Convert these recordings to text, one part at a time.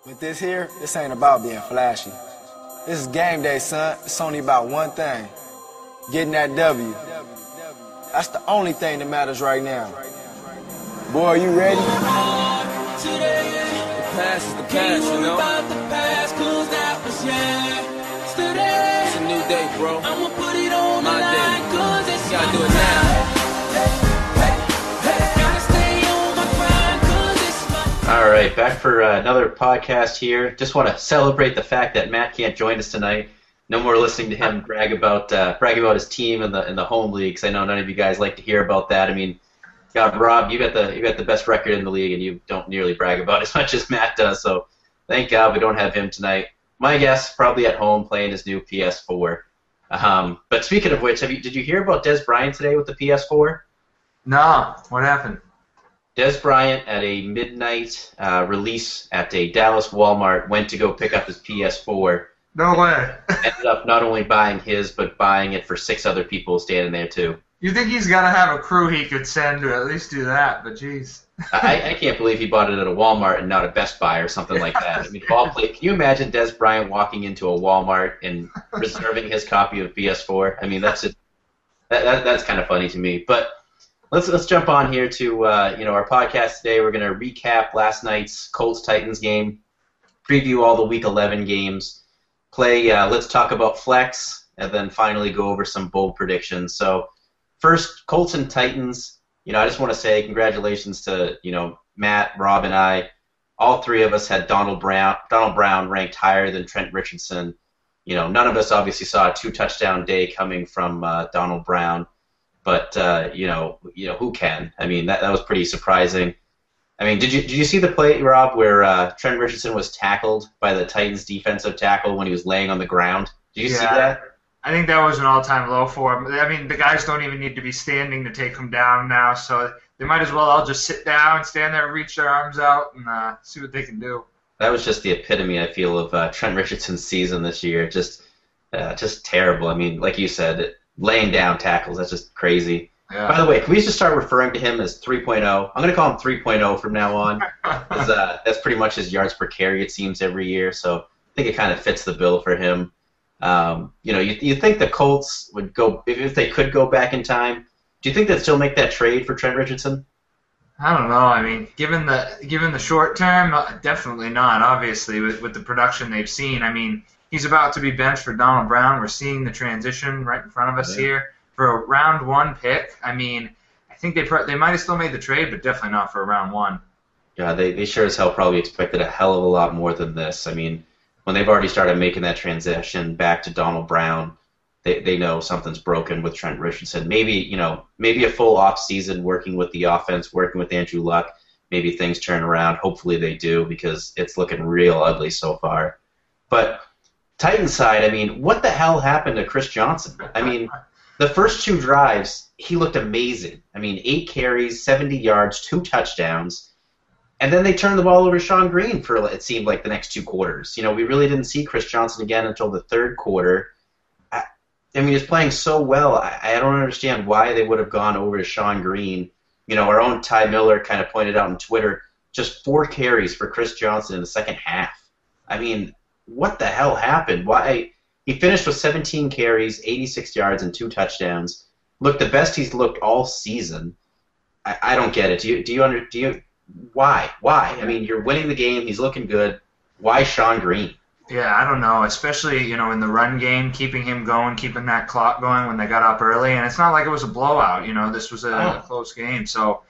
With this here, this ain't about being flashy. This is game day, son. It's only about one thing. Getting that W. That's the only thing that matters right now. Boy, you ready? The past is the past, you know? It's a new day, bro. My day. You gotta do it now. All right, back for another podcast here. Just want to celebrate the fact that Matt can't join us tonight. No more listening to him brag about his team in the home league, because I know none of you guys like to hear about that. I mean, God, Rob, you got the best record in the league, and you don't nearly brag about it as much as Matt does. So thank God we don't have him tonight. My guess, probably at home playing his new PS4. But speaking of which, did you hear about Des Bryant today with the PS4? No. What happened? Des Bryant, at a midnight release at a Dallas Walmart, went to go pick up his PS4. No way. Ended up not only buying his, but buying it for 6 other people standing there too. You think he's got to have a crew he could send to at least do that, but jeez. I can't believe he bought it at a Walmart and not a Best Buy or something like that. I mean, can you imagine Des Bryant walking into a Walmart and reserving his copy of PS4? I mean, that's kind of funny to me. But let's jump on here to our podcast today. We're going to recap last night's Colts-Titans game, preview all the Week 11 games, play Let's Talk About Flex, and then finally go over some bold predictions. So first, Colts and Titans. I just want to say congratulations to Matt, Rob, and I. All three of us had Donald Brown ranked higher than Trent Richardson. None of us obviously saw a 2-touchdown day coming from Donald Brown. But who can? I mean, that was pretty surprising. I mean, did you see the play, Rob, where Trent Richardson was tackled by the Titans defensive tackle when he was laying on the ground? Did you see that? I think that was an all-time low for him. I mean, the guys don't even need to be standing to take him down now, so they might as well all just sit down, stand there, reach their arms out, and see what they can do. That was just the epitome, I feel, of Trent Richardson's season this year. Just terrible. I mean, like you said, laying down tackles, that's just crazy. Yeah. By the way, can we just start referring to him as 3.0? I'm going to call him 3.0 from now on. That's pretty much his yards per carry, it seems, every year. So I think it kind of fits the bill for him. You think the Colts would go, if they could go back in time, do you think they'd still make that trade for Trent Richardson? I don't know. I mean, given the short term, definitely not, obviously, with the production they've seen. I mean, he's about to be benched for Donald Brown. We're seeing the transition right in front of us here for a round 1 pick. I mean, I think they might have still made the trade, but definitely not for a round 1. Yeah, they sure as hell probably expected a hell of a lot more than this. I mean, when they've already started making that transition back to Donald Brown, they know something's broken with Trent Richardson. Maybe a full off season working with the offense, working with Andrew Luck, maybe things turn around. Hopefully they do, because it's looking real ugly so far. But Titans side, I mean, what the hell happened to Chris Johnson? I mean, the first 2 drives, he looked amazing. I mean, 8 carries, 70 yards, 2 touchdowns. And then they turned the ball over to Sean Green for, it seemed like, the next 2 quarters. We really didn't see Chris Johnson again until the 3rd quarter. I mean, he was playing so well. I don't understand why they would have gone over to Sean Green. Our own Ty Miller kind of pointed out on Twitter, just 4 carries for Chris Johnson in the second half. I mean, what the hell happened? Why? He finished with 17 carries, 86 yards, and 2 touchdowns. Looked the best he's looked all season. I don't get it. Do you why? I mean, you're winning the game. He's looking good. Why Sean Green? Yeah, I don't know. Especially in the run game, keeping him going, keeping that clock going when they got up early, and it's not like it was a blowout. This was a close game, so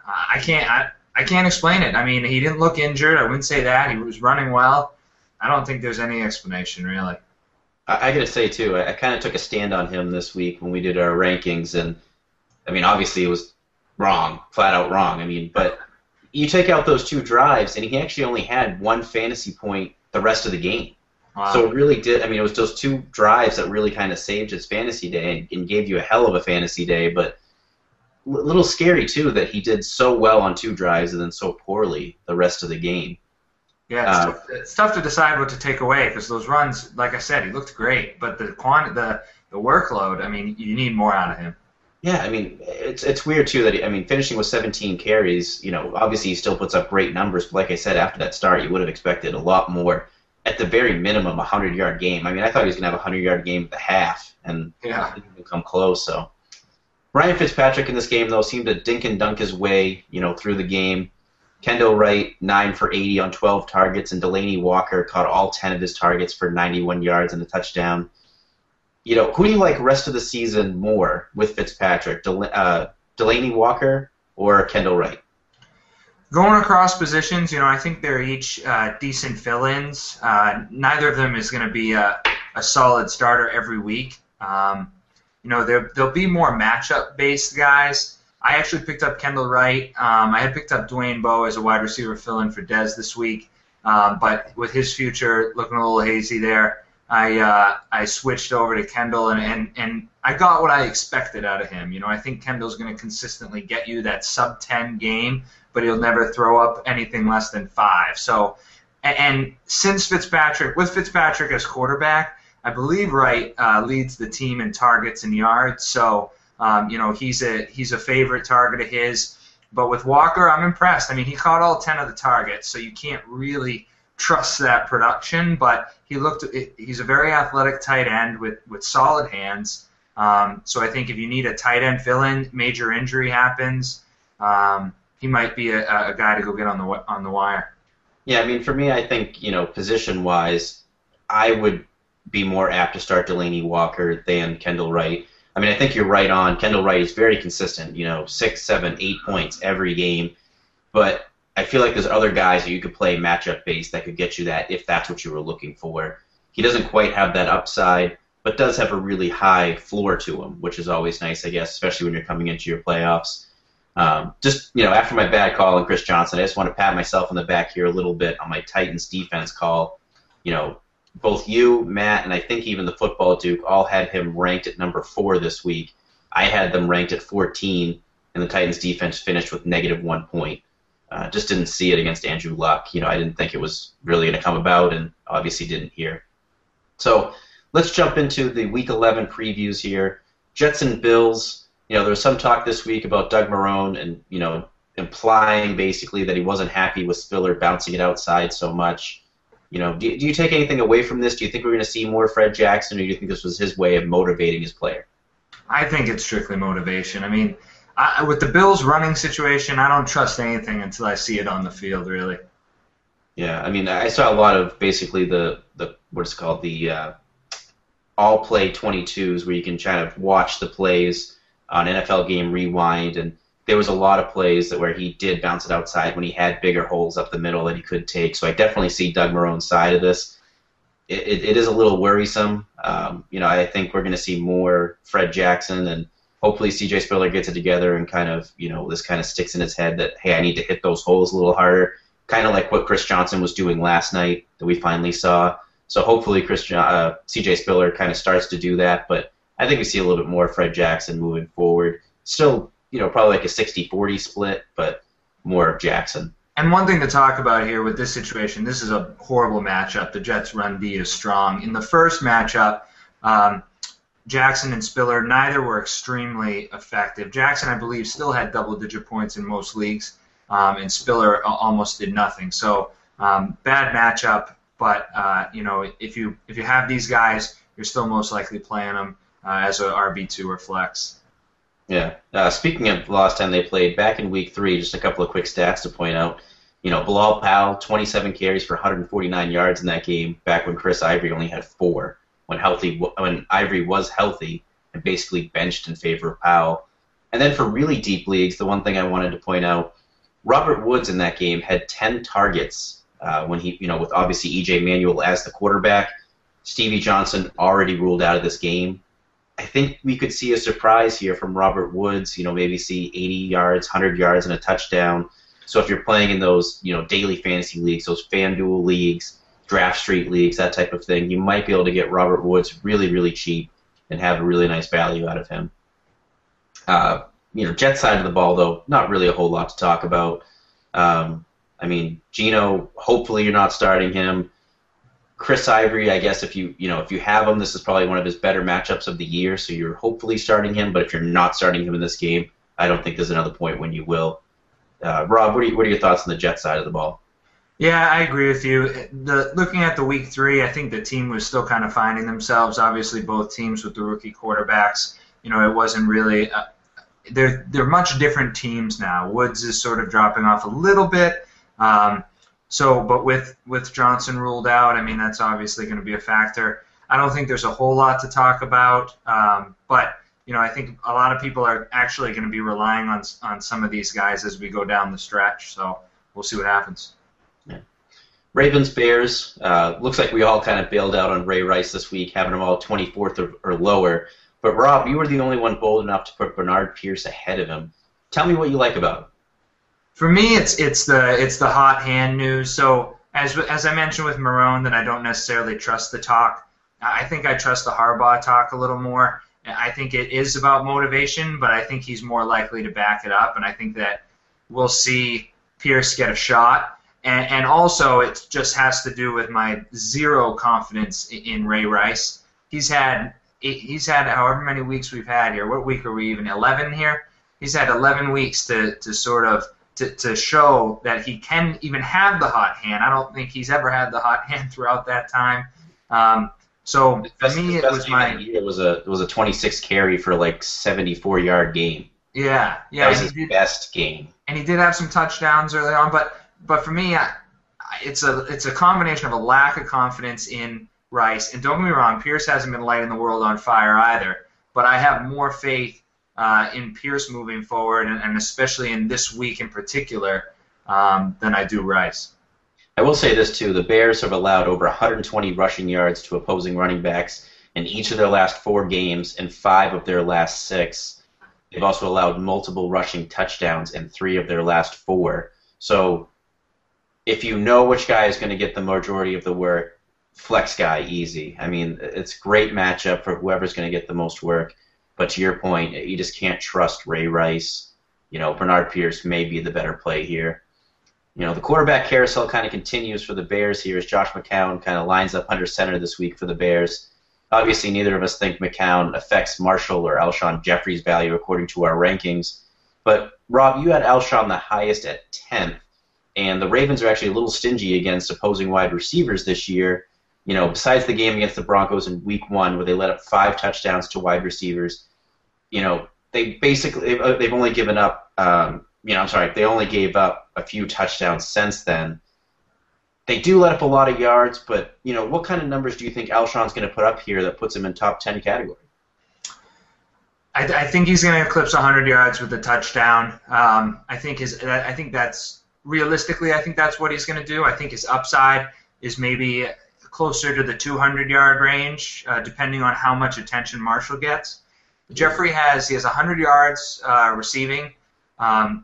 I can't explain it. I mean, he didn't look injured. I wouldn't say that. He was running well. I don't think there's any explanation, really. I got to say, too, I kind of took a stand on him this week when we did our rankings, and, I mean, obviously it was wrong, flat out wrong. I mean, but you take out those 2 drives, and he actually only had 1 fantasy point the rest of the game. Wow. So it really did, I mean, it was those 2 drives that really kind of saved his fantasy day and gave you a hell of a fantasy day, but a little scary, too, that he did so well on 2 drives and then so poorly the rest of the game. Yeah, it's tough to decide what to take away, because those runs, like I said, he looked great, but the workload, I mean, you need more out of him. Yeah, I mean, it's weird too that I mean, finishing with 17 carries, obviously he still puts up great numbers, but like I said, after that start, you would have expected a lot more. At the very minimum, a 100-yard game. I mean, I thought he was gonna have a 100-yard game at the half, and Yeah. didn't even come close. So Ryan Fitzpatrick in this game though seemed to dink and dunk his way, through the game. Kendall Wright 9 for 80 on 12 targets, and Delaney Walker caught all 10 of his targets for 91 yards and a touchdown. Who do you like rest of the season more with Fitzpatrick, Delaney Walker or Kendall Wright? Going across positions, I think they're each decent fill-ins. Neither of them is going to be a solid starter every week. There'll be more matchup-based guys. I actually picked up Kendall Wright. I had picked up Dwayne Bowe as a wide receiver fill-in for Dez this week, but with his future looking a little hazy there, I switched over to Kendall, and I got what I expected out of him. I think Kendall's going to consistently get you that sub-10 game, but he'll never throw up anything less than 5. So, and since Fitzpatrick as quarterback, I believe Wright leads the team in targets and yards. So, he's a favorite target of his. But with Walker, I'm impressed. I mean, he caught all 10 of the targets, so you can't really trust that production. But he's a very athletic tight end with solid hands. So I think if you need a tight end fill-in, major injury happens, he might be a guy to go get on the wire. Yeah, I mean, for me, I think, position-wise, I would be more apt to start Delaney Walker than Kendall Wright. I mean, I think you're right on. Kendall Wright is very consistent, 6, 7, 8 points every game. But I feel like there's other guys that you could play matchup-based that could get you that if that's what you were looking for. He doesn't quite have that upside, but does have a really high floor to him, which is always nice, I guess, especially when you're coming into your playoffs. After my bad call on Chris Johnson, I just want to pat myself on the back here a little bit on my Titans defense call. Both you, Matt, and I think even the Football Duke all had him ranked at number 4 this week. I had them ranked at 14, and the Titans defense finished with -1 point. Just didn't see it against Andrew Luck. I didn't think it was really going to come about, and obviously didn't here. So let's jump into the Week 11 previews here. Jets and Bills. There was some talk this week about Doug Marrone and, implying basically that he wasn't happy with Spiller bouncing it outside so much. Do you take anything away from this? Do you think we're going to see more Fred Jackson, or do you think this was his way of motivating his player? I think it's strictly motivation. I mean, with the Bills' running situation, I don't trust anything until I see it on the field, really. Yeah, I mean, I saw a lot of basically the what's called the all play 22s where you can kind of watch the plays on NFL Game Rewind, and there was a lot of plays where he did bounce it outside when he had bigger holes up the middle that he could take. So I definitely see Doug Marrone's side of this. It is a little worrisome. I think we're going to see more Fred Jackson, and hopefully C.J. Spiller gets it together and kind of, this kind of sticks in his head that, hey, I need to hit those holes a little harder, kind of like what Chris Johnson was doing last night that we finally saw. So hopefully C.J. Spiller kind of starts to do that, but I think we see a little bit more Fred Jackson moving forward. Still, probably like a 60-40 split, but more of Jackson. And one thing to talk about here with this situation, this is a horrible matchup. The Jets' run D is strong. In the first matchup, Jackson and Spiller, neither were extremely effective. Jackson, I believe, still had double-digit points in most leagues, and Spiller almost did nothing. So bad matchup, but if you have these guys, you're still most likely playing them as a RB2 or flex. Yeah. Speaking of the last time they played, back in Week 3, just a couple of quick stats to point out. Bilal Powell, 27 carries for 149 yards in that game, back when Chris Ivory only had 4, when Ivory was healthy and basically benched in favor of Powell. And then for really deep leagues, the one thing I wanted to point out, Robert Woods in that game had 10 targets when he, with obviously E.J. Manuel as the quarterback. Stevie Johnson already ruled out of this game. I think we could see a surprise here from Robert Woods, maybe see 80 yards, 100 yards, and a touchdown. So if you're playing in those, daily fantasy leagues, those FanDuel leagues, Draft Street leagues, that type of thing, you might be able to get Robert Woods really, really cheap and have a really nice value out of him. Jet side of the ball, though, not really a whole lot to talk about. Geno, hopefully you're not starting him. Chris Ivory, I guess if you have him, this is probably one of his better matchups of the year, so you're hopefully starting him. But if you're not starting him in this game, I don't think there's another point when you will. Rob, what are your thoughts on the Jet side of the ball? Yeah, I agree with you. Looking at the week 3, I think the team was still kind of finding themselves. Obviously, both teams with the rookie quarterbacks. It wasn't really. They're much different teams now. Woods is sort of dropping off a little bit. But with Johnson ruled out, I mean, that's obviously going to be a factor. I don't think there's a whole lot to talk about, but I think a lot of people are actually going to be relying on some of these guys as we go down the stretch. So we'll see what happens. Yeah. Ravens, Bears. Looks like we all kind of bailed out on Ray Rice this week, having them all 24th or lower. But Rob, you were the only one bold enough to put Bernard Pierce ahead of him. Tell me what you like about him. For me, it's the hot hand news. So as I mentioned with Marone, that I don't necessarily trust the talk. I think I trust the Harbaugh talk a little more. I think it is about motivation, but I think he's more likely to back it up, and I think that we'll see Pierce get a shot. And also, it just has to do with my zero confidence in Ray Rice. He's had however many weeks we've had here. What week are we even? 11 here. He's had 11 weeks to sort of to show that he can even have the hot hand. I don't think he's ever had the hot hand throughout that time. So for me, it was a 26 carry for like 74-yard game. Yeah. That was his best game. And he did have some touchdowns early on, but for me, it's a combination of a lack of confidence in Rice. And don't get me wrong, Pierce hasn't been lighting the world on fire either. But I have more faith in Pierce moving forward, and especially in this week in particular, than I do Rice. I will say this, too. The Bears have allowed over 120 rushing yards to opposing running backs in each of their last 4 games and 5 of their last 6. They've also allowed multiple rushing touchdowns in 3 of their last 4. So if you know which guy is going to get the majority of the work, flex guy, easy. I mean, it's a great matchup for whoever's going to get the most work. But to your point, you just can't trust Ray Rice. Bernard Pierce may be the better play here. The quarterback carousel kind of continues for the Bears here as Josh McCown kind of lines up under center this week for the Bears. Obviously, neither of us think McCown affects Marshall or Alshon Jeffrey's value according to our rankings. But, Rob, you had Alshon the highest at 10th, and the Ravens are actually a little stingy against opposing wide receivers this year. Besides the game against the Broncos in Week 1 where they let up 5 touchdowns to wide receivers, they've only given up they only gave up a few touchdowns since then. They do let up a lot of yards, but, what kind of numbers do you think Alshon's going to put up here that puts him in top 10 category? I think he's going to eclipse 100 yards with a touchdown. I think that's realistically, I think that's what he's going to do. I think his upside is maybe closer to the 200-yard range, depending on how much attention Marshall gets. Jeffrey has 100 yards receiving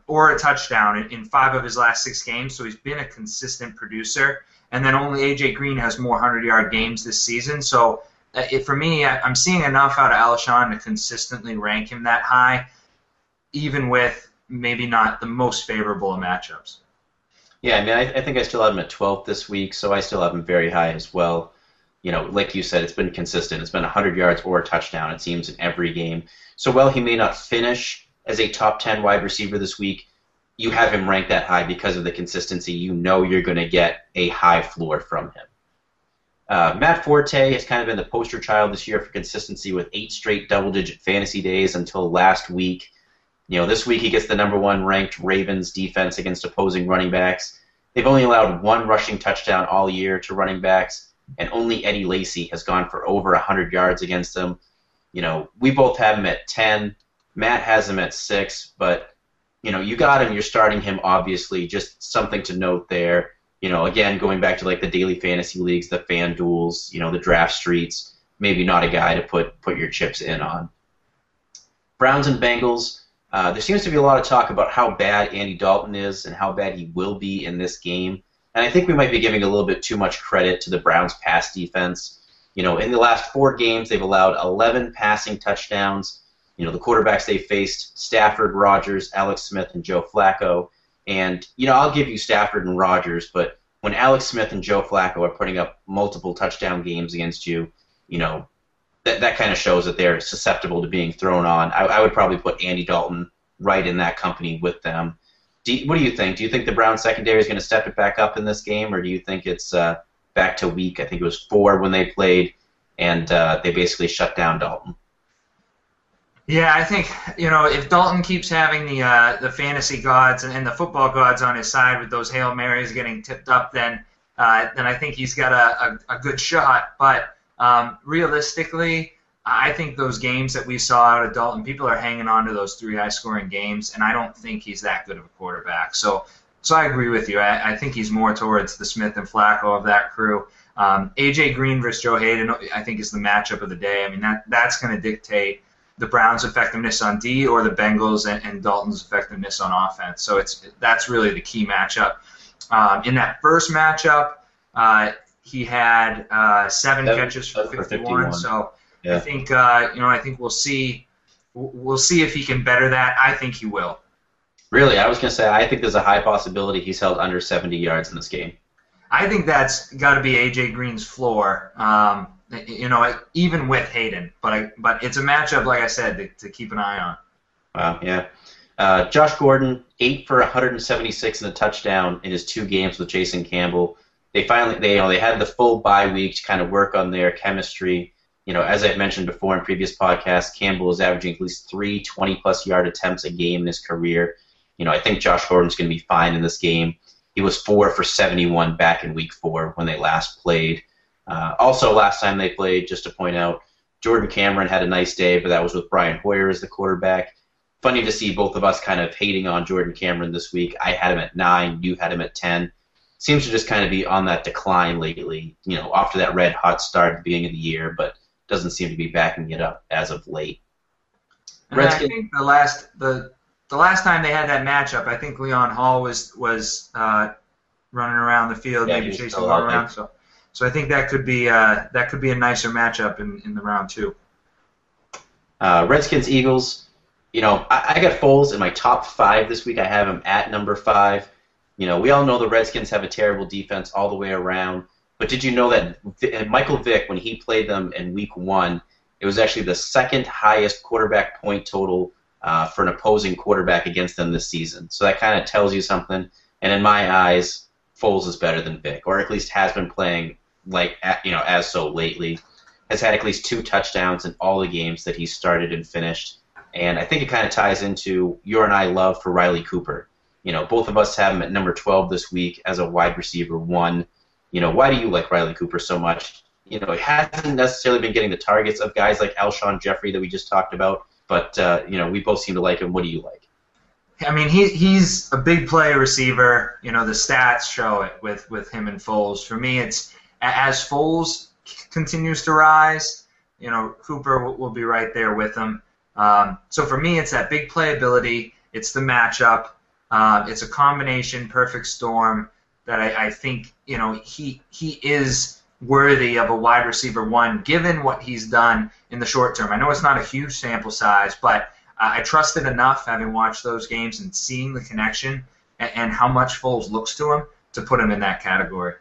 or a touchdown in 5 of his last 6 games, so he's been a consistent producer. And then only A.J. Green has more 100-yard games this season. So for me, I'm seeing enough out of Alshon to consistently rank him that high, even with maybe not the most favorable of matchups. Yeah, I mean, I think I still have him at 12th this week, so I still have him very high as well. Like you said, it's been consistent. It's been 100 yards or a touchdown, it seems, in every game. So while he may not finish as a top 10 wide receiver this week, you have him ranked that high because of the consistency. You know you're going to get a high floor from him. Matt Forte has kind of been the poster child this year for consistency with 8 straight double-digit fantasy days until last week. This week he gets the number 1 ranked Ravens defense against opposing running backs. They've only allowed 1 rushing touchdown all year to running backs, and only Eddie Lacy has gone for over 100 yards against them. We both have him at 10. Matt has him at 6, but, you got him. You're starting him, obviously. Just something to note there. Again, going back to like the daily fantasy leagues, the fan duels, the draft streets, maybe not a guy to put your chips in on. Browns and Bengals. There seems to be a lot of talk about how bad Andy Dalton is and how bad he will be in this game. And I think we might be giving a little bit too much credit to the Browns' pass defense. In the last 4 games, they've allowed 11 passing touchdowns. The quarterbacks they faced, Stafford, Rodgers, Alex Smith, and Joe Flacco. And, I'll give you Stafford and Rodgers, but when Alex Smith and Joe Flacco are putting up multiple touchdown games against you, that kind of shows that they're susceptible to being thrown on. I would probably put Andy Dalton right in that company with them. What do you think? Do you think the Browns secondary is going to step it back up in this game, or do you think it's back to week? I think it was 4 when they played, and they basically shut down Dalton. Yeah, I think if Dalton keeps having the fantasy gods and the football gods on his side with those Hail Marys getting tipped up, then I think he's got a good shot. But realistically, I think those games that we saw out of Dalton, people are hanging on to those 3 high-scoring games, and I don't think he's that good of a quarterback. So I agree with you. I think he's more towards the Smith and Flacco of that crew. A.J. Green versus Joe Hayden, I think, is the matchup of the day. I mean, that's going to dictate the Browns' effectiveness on D or the Bengals and Dalton's effectiveness on offense. So that's really the key matchup. In that first matchup, he had 7 catches for 51. So yeah. I think we'll see if he can better that. I think he will. Really, I was going to say I think there's a high possibility he's held under 70 yards in this game. I think that's got to be A.J. Green's floor. Even with Hayden, but it's a matchup, like I said, to keep an eye on. Wow, yeah. Josh Gordon, 8 for 176 and a touchdown in his 2 games with Jason Campbell. They had the full bye week to kind of work on their chemistry. As I've mentioned before in previous podcasts, Campbell is averaging at least 3 20-plus yard attempts a game in his career. I think Josh Gordon's going to be fine in this game. He was 4 for 71 back in week 4 when they last played. Also, last time they played, just to point out, Jordan Cameron had a nice day, but that was with Brian Hoyer as the quarterback. Funny to see both of us kind of hating on Jordan Cameron this week. I had him at 9, you had him at 10. Seems to just kind of be on that decline lately, after that red hot start at the beginning of the year, but doesn't seem to be backing it up as of late. And I think the last time they had that matchup, I think Leon Hall was running around the field, maybe chasing the ball around. So I think that could be a nicer matchup in the round 2. Redskins Eagles. I got Foles in my top 5 this week. I have him at number 5. We all know the Redskins have a terrible defense all the way around. But did you know that Michael Vick, when he played them in week 1, it was actually the 2nd highest quarterback point total for an opposing quarterback against them this season. So that kind of tells you something. And in my eyes, Foles is better than Vick, or at least has been playing as so lately. Has had at least 2 touchdowns in all the games that he started and finished. And I think it kind of ties into your and I love for Riley Cooper. Both of us have him at number 12 this week as a wide receiver 1. Why do you like Riley Cooper so much? He hasn't necessarily been getting the targets of guys like Alshon Jeffrey that we just talked about, but we both seem to like him. What do you like? I mean, he's a big play receiver. The stats show it with him and Foles. For me, it's as Foles continues to rise, Cooper will be right there with him. So for me, it's that big playability. It's the matchup. It's a combination, perfect storm that I think he is worthy of a wide receiver 1, given what he's done in the short term. I know it's not a huge sample size, but I trust it enough, having watched those games and seeing the connection and how much Foles looks to him, to put him in that category.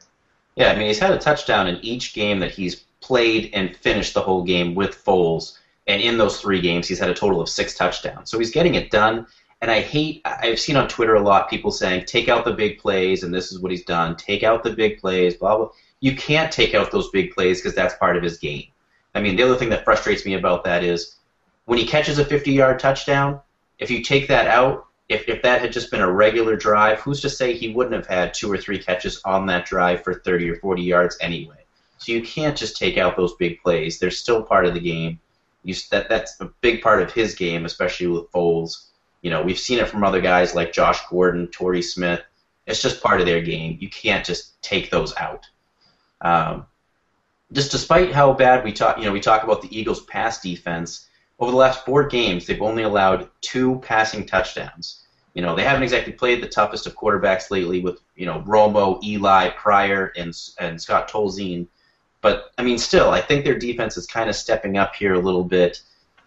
Yeah, I mean, he's had a touchdown in each game that he's played and finished the whole game with Foles, and in those 3 games, he's had a total of 6 touchdowns. So he's getting it done, and I've seen on Twitter a lot people saying, take out the big plays, and this is what he's done. Take out the big plays, blah, blah. You can't take out those big plays because that's part of his game. I mean, the other thing that frustrates me about that is when he catches a 50-yard touchdown, if you take that out, if that had just been a regular drive, who's to say he wouldn't have had 2 or 3 catches on that drive for 30 or 40 yards anyway? So you can't just take out those big plays. They're still part of the game. That's a big part of his game, especially with Foles. We've seen it from other guys like Josh Gordon, Torrey Smith. It's just part of their game. You can't just take those out. Just despite how bad we talk about the Eagles' pass defense, over the last 4 games, they've only allowed 2 passing touchdowns. They haven't exactly played the toughest of quarterbacks lately with, Romo, Eli, Pryor, and Scott Tolzien. But, I mean, still, I think their defense is kind of stepping up here a little bit.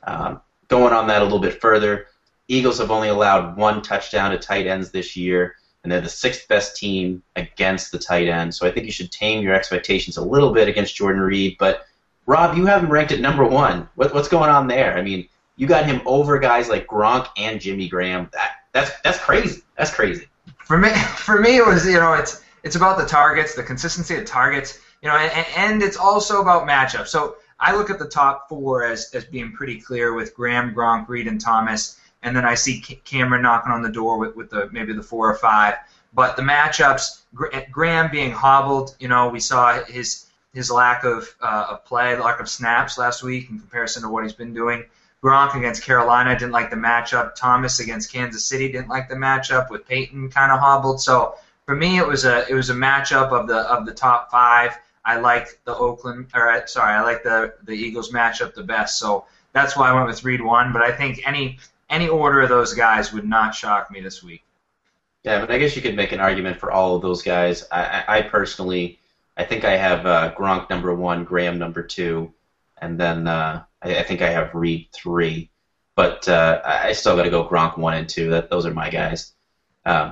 Going on that a little bit further, Eagles have only allowed 1 touchdown to tight ends this year. and they're the 6th best team against the tight end. So I think you should tame your expectations a little bit against Jordan Reed. But Rob, you have him ranked at number 1. What's going on there? I mean, you got him over guys like Gronk and Jimmy Graham. That's crazy. That's crazy. For me, it was, it's about the targets, the consistency of targets, and it's also about matchups. So I look at the top 4 as being pretty clear with Graham, Gronk, Reed, and Thomas, and then I see Cameron knocking on the door with maybe the 4 or 5. But the matchups, Graham being hobbled, we saw his lack of play, lack of snaps last week in comparison to what he's been doing. Gronk against Carolina didn't like the matchup. Thomas against Kansas City didn't like the matchup, with Peyton kind of hobbled. So for me, it was a matchup of the top 5. I like the Eagles matchup the best. So that's why I went with Reed 1. But I think any order of those guys would not shock me this week. Yeah, but I guess you could make an argument for all of those guys. I personally, I think I have Gronk number 1, Graham number 2, and then I think I have Reed 3. But I still got to go Gronk 1 and 2. Those are my guys.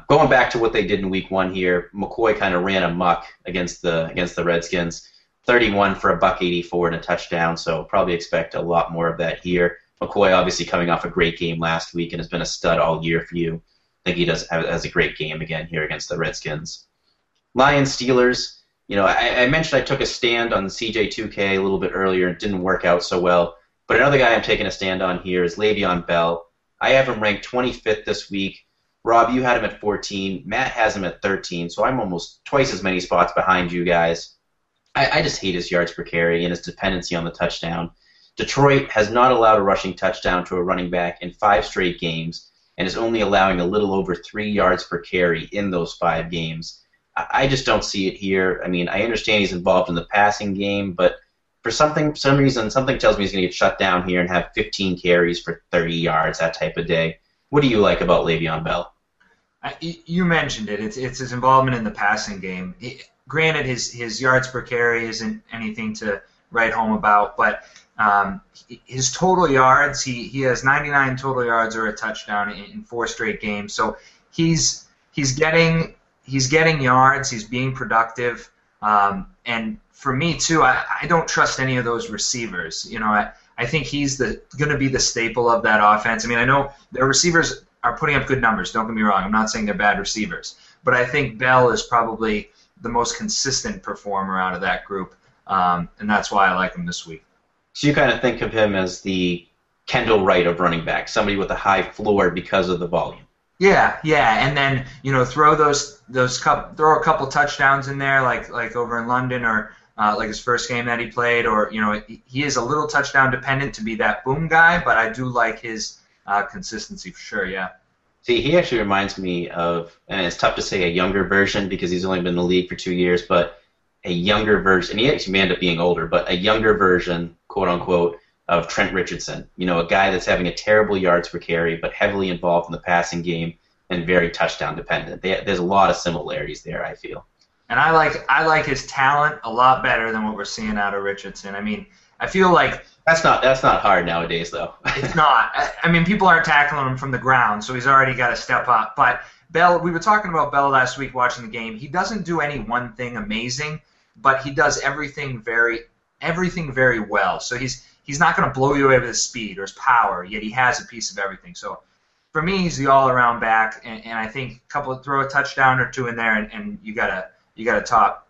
Going back to what they did in Week 1 here, McCoy kind of ran amok against the Redskins, 31 for $184 and a touchdown. So probably expect a lot more of that here. McCoy obviously coming off a great game last week and has been a stud all year for you. I think he has a great game again here against the Redskins. Lions Steelers. I mentioned I took a stand on CJ2K a little bit earlier and didn't work out so well. But another guy I'm taking a stand on here is Le'Veon Bell. I have him ranked 25th this week. Rob, you had him at 14. Matt has him at 13, so I'm almost twice as many spots behind you guys. I just hate his yards per carry and his dependency on the touchdown. Detroit has not allowed a rushing touchdown to a running back in 5 straight games and is only allowing a little over 3 yards per carry in those 5 games. I just don't see it here. I mean, I understand he's involved in the passing game, but for some reason, something tells me he's going to get shut down here and have 15 carries for 30 yards, that type of day. What do you like about Le'Veon Bell? You mentioned it. It's his involvement in the passing game. Granted, his yards per carry isn't anything to write home about, but his total yards, he has 99 total yards or a touchdown in 4 straight games. So he's getting yards. He's being productive, and for me too, I don't trust any of those receivers. I think he's going to be the staple of that offense. I mean, I know their receivers are putting up good numbers. Don't get me wrong. I'm not saying they're bad receivers, but I think Bell is probably the most consistent performer out of that group, and that's why I like him this week. So you kind of think of him as the Kendall Wright of running back, somebody with a high floor because of the volume. Yeah, and then throw throw a couple touchdowns in there, like over in London, or like his first game that he played, or he is a little touchdown dependent to be that boom guy, but I do like his consistency for sure. Yeah. See, he actually reminds me of, and it's tough to say a younger version because he's only been in the league for 2 years, but a younger version, and he actually may end up being older, but a younger version, quote unquote, of Trent Richardson. A guy that's having a terrible yards per carry, but heavily involved in the passing game and very touchdown dependent. There's a lot of similarities there, I feel. And I like his talent a lot better than what we're seeing out of Richardson. I mean, I feel like that's not hard nowadays, though. It's not. I mean, people aren't tackling him from the ground, so he's already got to step up. But Bell, we were talking about Bell last week watching the game. He doesn't do any one thing amazing, but he does everything very well. So he's not going to blow you away with his speed or his power, yet he has a piece of everything. So for me, he's the all-around back, and I think throw a touchdown or 2 in there, and you got a top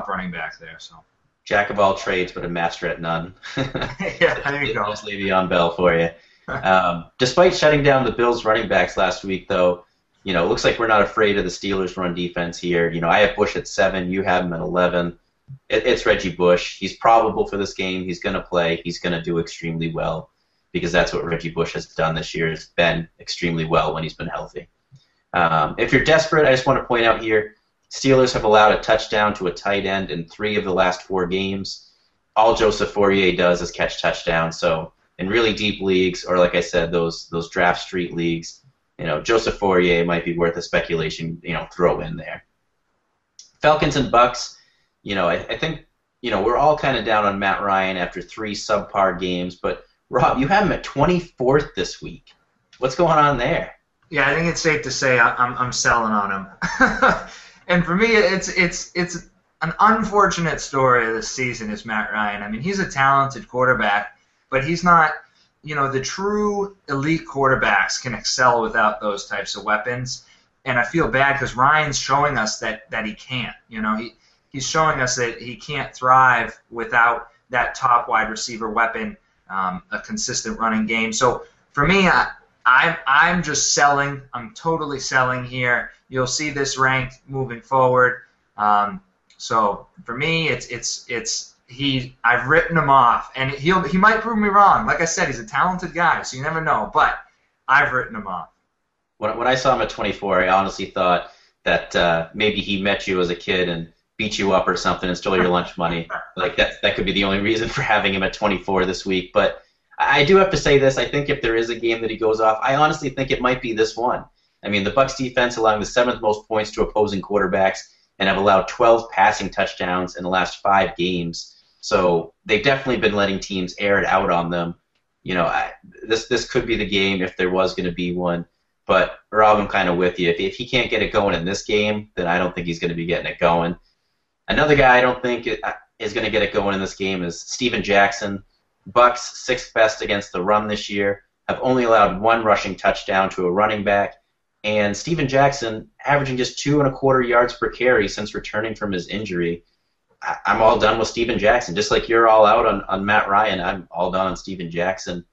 running back there. So jack of all trades, but a master at none. Yeah, there you go. That's Le'Veon Bell for you. Despite shutting down the Bills' running backs last week, though, it looks like we're not afraid of the Steelers' run defense here. I have Bush at 7. You have him at 11. It's Reggie Bush. He's probable for this game. He's going to play. He's going to do extremely well because that's what Reggie Bush has done this year. Has been extremely well when he's been healthy. If you're desperate, I just want to point out here, Steelers have allowed a touchdown to a tight end in 3 of the last 4 games. All Joseph Fourier does is catch touchdowns. So in really deep leagues, or like I said, those draft street leagues, Joseph Fourier might be worth a speculation, throw in there. Falcons and Bucks. I think, we're all kind of down on Matt Ryan after 3 subpar games, but Rob, you have him at 24th this week. What's going on there? Yeah, I think it's safe to say I'm selling on him. And for me, it's an unfortunate story of this season is Matt Ryan. I mean, he's a talented quarterback, but he's not. The true elite quarterbacks can excel without those types of weapons. And I feel bad because Ryan's showing us that he can't. He's showing us that he can't thrive without that top wide receiver weapon, a consistent running game. So for me, I'm just selling. I'm totally selling here. You'll see this ranked moving forward. So for me, I've written him off, and he might prove me wrong. Like I said, he's a talented guy, so you never know. But I've written him off. When I saw him at 24, I honestly thought that maybe he met you as a kid and beat you up or something and stole your lunch money. Like that could be the only reason for having him at 24 this week. But I do have to say this. I think if there is a game that he goes off, I honestly think it might be this one. I mean, the Bucs defense allowing the 7th most points to opposing quarterbacks and have allowed 12 passing touchdowns in the last 5 games. So they've definitely been letting teams air it out on them. This could be the game if there was going to be one. But Rob, I'm kind of with you. If he can't get it going in this game, then I don't think he's going to be getting it going. Another guy I don't think is going to get it going in this game is Steven Jackson. Bucs 6th best against the run this year, have only allowed 1 rushing touchdown to a running back, and Steven Jackson averaging just 2.25 yards per carry since returning from his injury. I'm all done with Steven Jackson. Just like you're all out on Matt Ryan, I'm all done on Steven Jackson.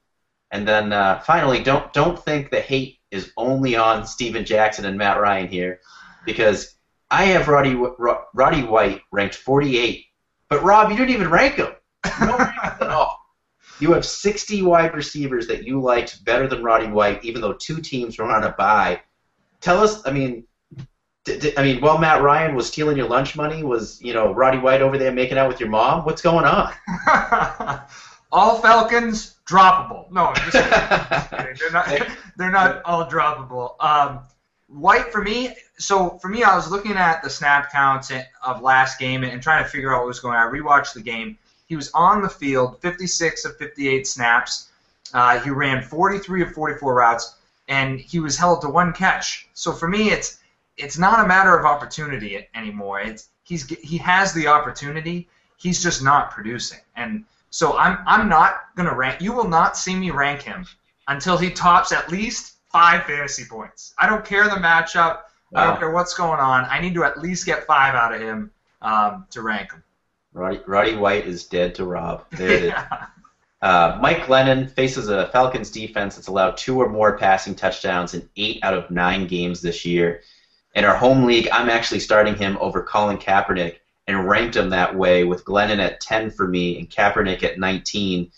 And then finally, don't think the hate is only on Steven Jackson and Matt Ryan here, because I have Roddy White ranked 48, but Rob, you didn't even rank him. You don't rank him at all. You have 60 wide receivers that you liked better than Roddy White, even though 2 teams were on a bye. Tell us, while Matt Ryan was stealing your lunch money, was Roddy White over there making out with your mom? What's going on? All Falcons droppable. No, I'm just kidding. They're not all droppable. White for me. So for me, I was looking at the snap counts of last game and trying to figure out what was going on. I rewatched the game. He was on the field 56 of 58 snaps. He ran 43 of 44 routes, and he was held to 1 catch. So for me, it's not a matter of opportunity anymore. He has the opportunity. He's just not producing. And so I'm not going to rank. You will not see me rank him until he tops at least 5 fantasy points. I don't care the matchup. Wow. I don't care what's going on. I need to at least get 5 out of him to rank him. Roddy White is dead to Rob. There it is. Mike Glennon faces a Falcons defense that's allowed 2 or more passing touchdowns in 8 out of 9 games this year. In our home league, I'm actually starting him over Colin Kaepernick and ranked him that way with Glennon at 10 for me and Kaepernick at 19.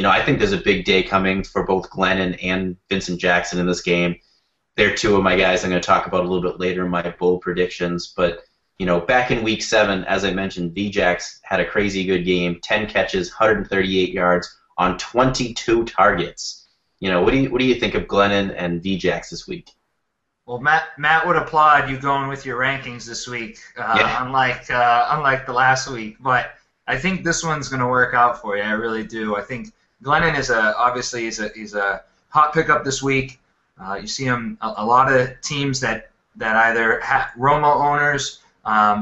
I think there's a big day coming for both Glennon and Vincent Jackson in this game. They're 2 of my guys I'm going to talk about a little bit later in my bold predictions. But, back in Week 7, as I mentioned, VJax had a crazy good game, 10 catches, 138 yards on 22 targets. What do you think of Glennon and VJax this week? Well, Matt would applaud you going with your rankings this week, unlike the last week. But I think this one's going to work out for you. I really do. I think Glennon is obviously a hot pickup this week. You see him a lot of teams that either Romo owners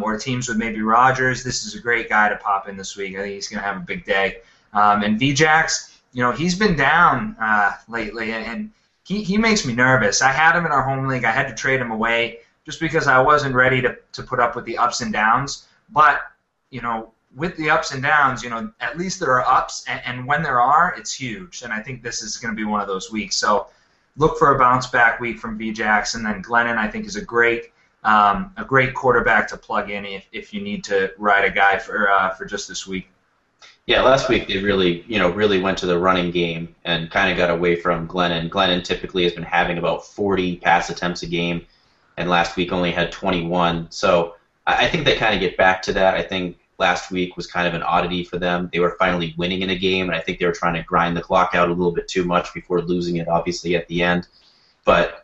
or teams with maybe Rodgers. This is a great guy to pop in this week. I think he's going to have a big day. And VJax, he's been down lately, and he makes me nervous. I had him in our home league. I had to trade him away just because I wasn't ready to put up with the ups and downs. But, with the ups and downs, at least there are ups, and when there are, it's huge. And I think this is going to be one of those weeks. So look for a bounce back week from VJax, and then Glennon I think is a great quarterback to plug in if you need to ride a guy for just this week. Yeah, last week they really went to the running game and kind of got away from Glennon. Glennon typically has been having about 40 pass attempts a game, and last week only had 21. So I think they kind of get back to that. I think last week was kind of an oddity for them. They were finally winning in a game, and I think they were trying to grind the clock out a little bit too much before losing it, obviously, at the end. But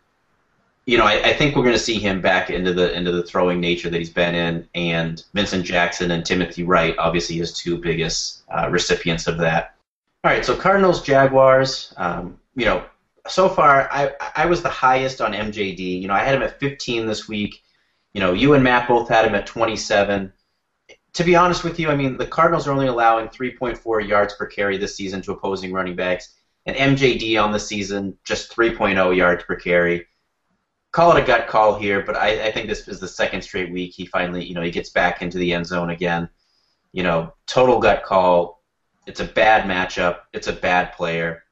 I think we're going to see him back into the throwing nature that he's been in, and Vincent Jackson and Timothy Wright, obviously his 2 biggest recipients of that. All right, so Cardinals, Jaguars, so far, I was the highest on MJD. You know, I had him at 15 this week. You know, you and Matt both had him at 27. To be honest with you, I mean, the Cardinals are only allowing 3.4 yards per carry this season to opposing running backs, and MJD on the season just 3.0 yards per carry. Call it a gut call here, but I think this is the second straight week he finally, you know, he gets back into the end zone again. You know, total gut call. It's a bad matchup. It's a bad player.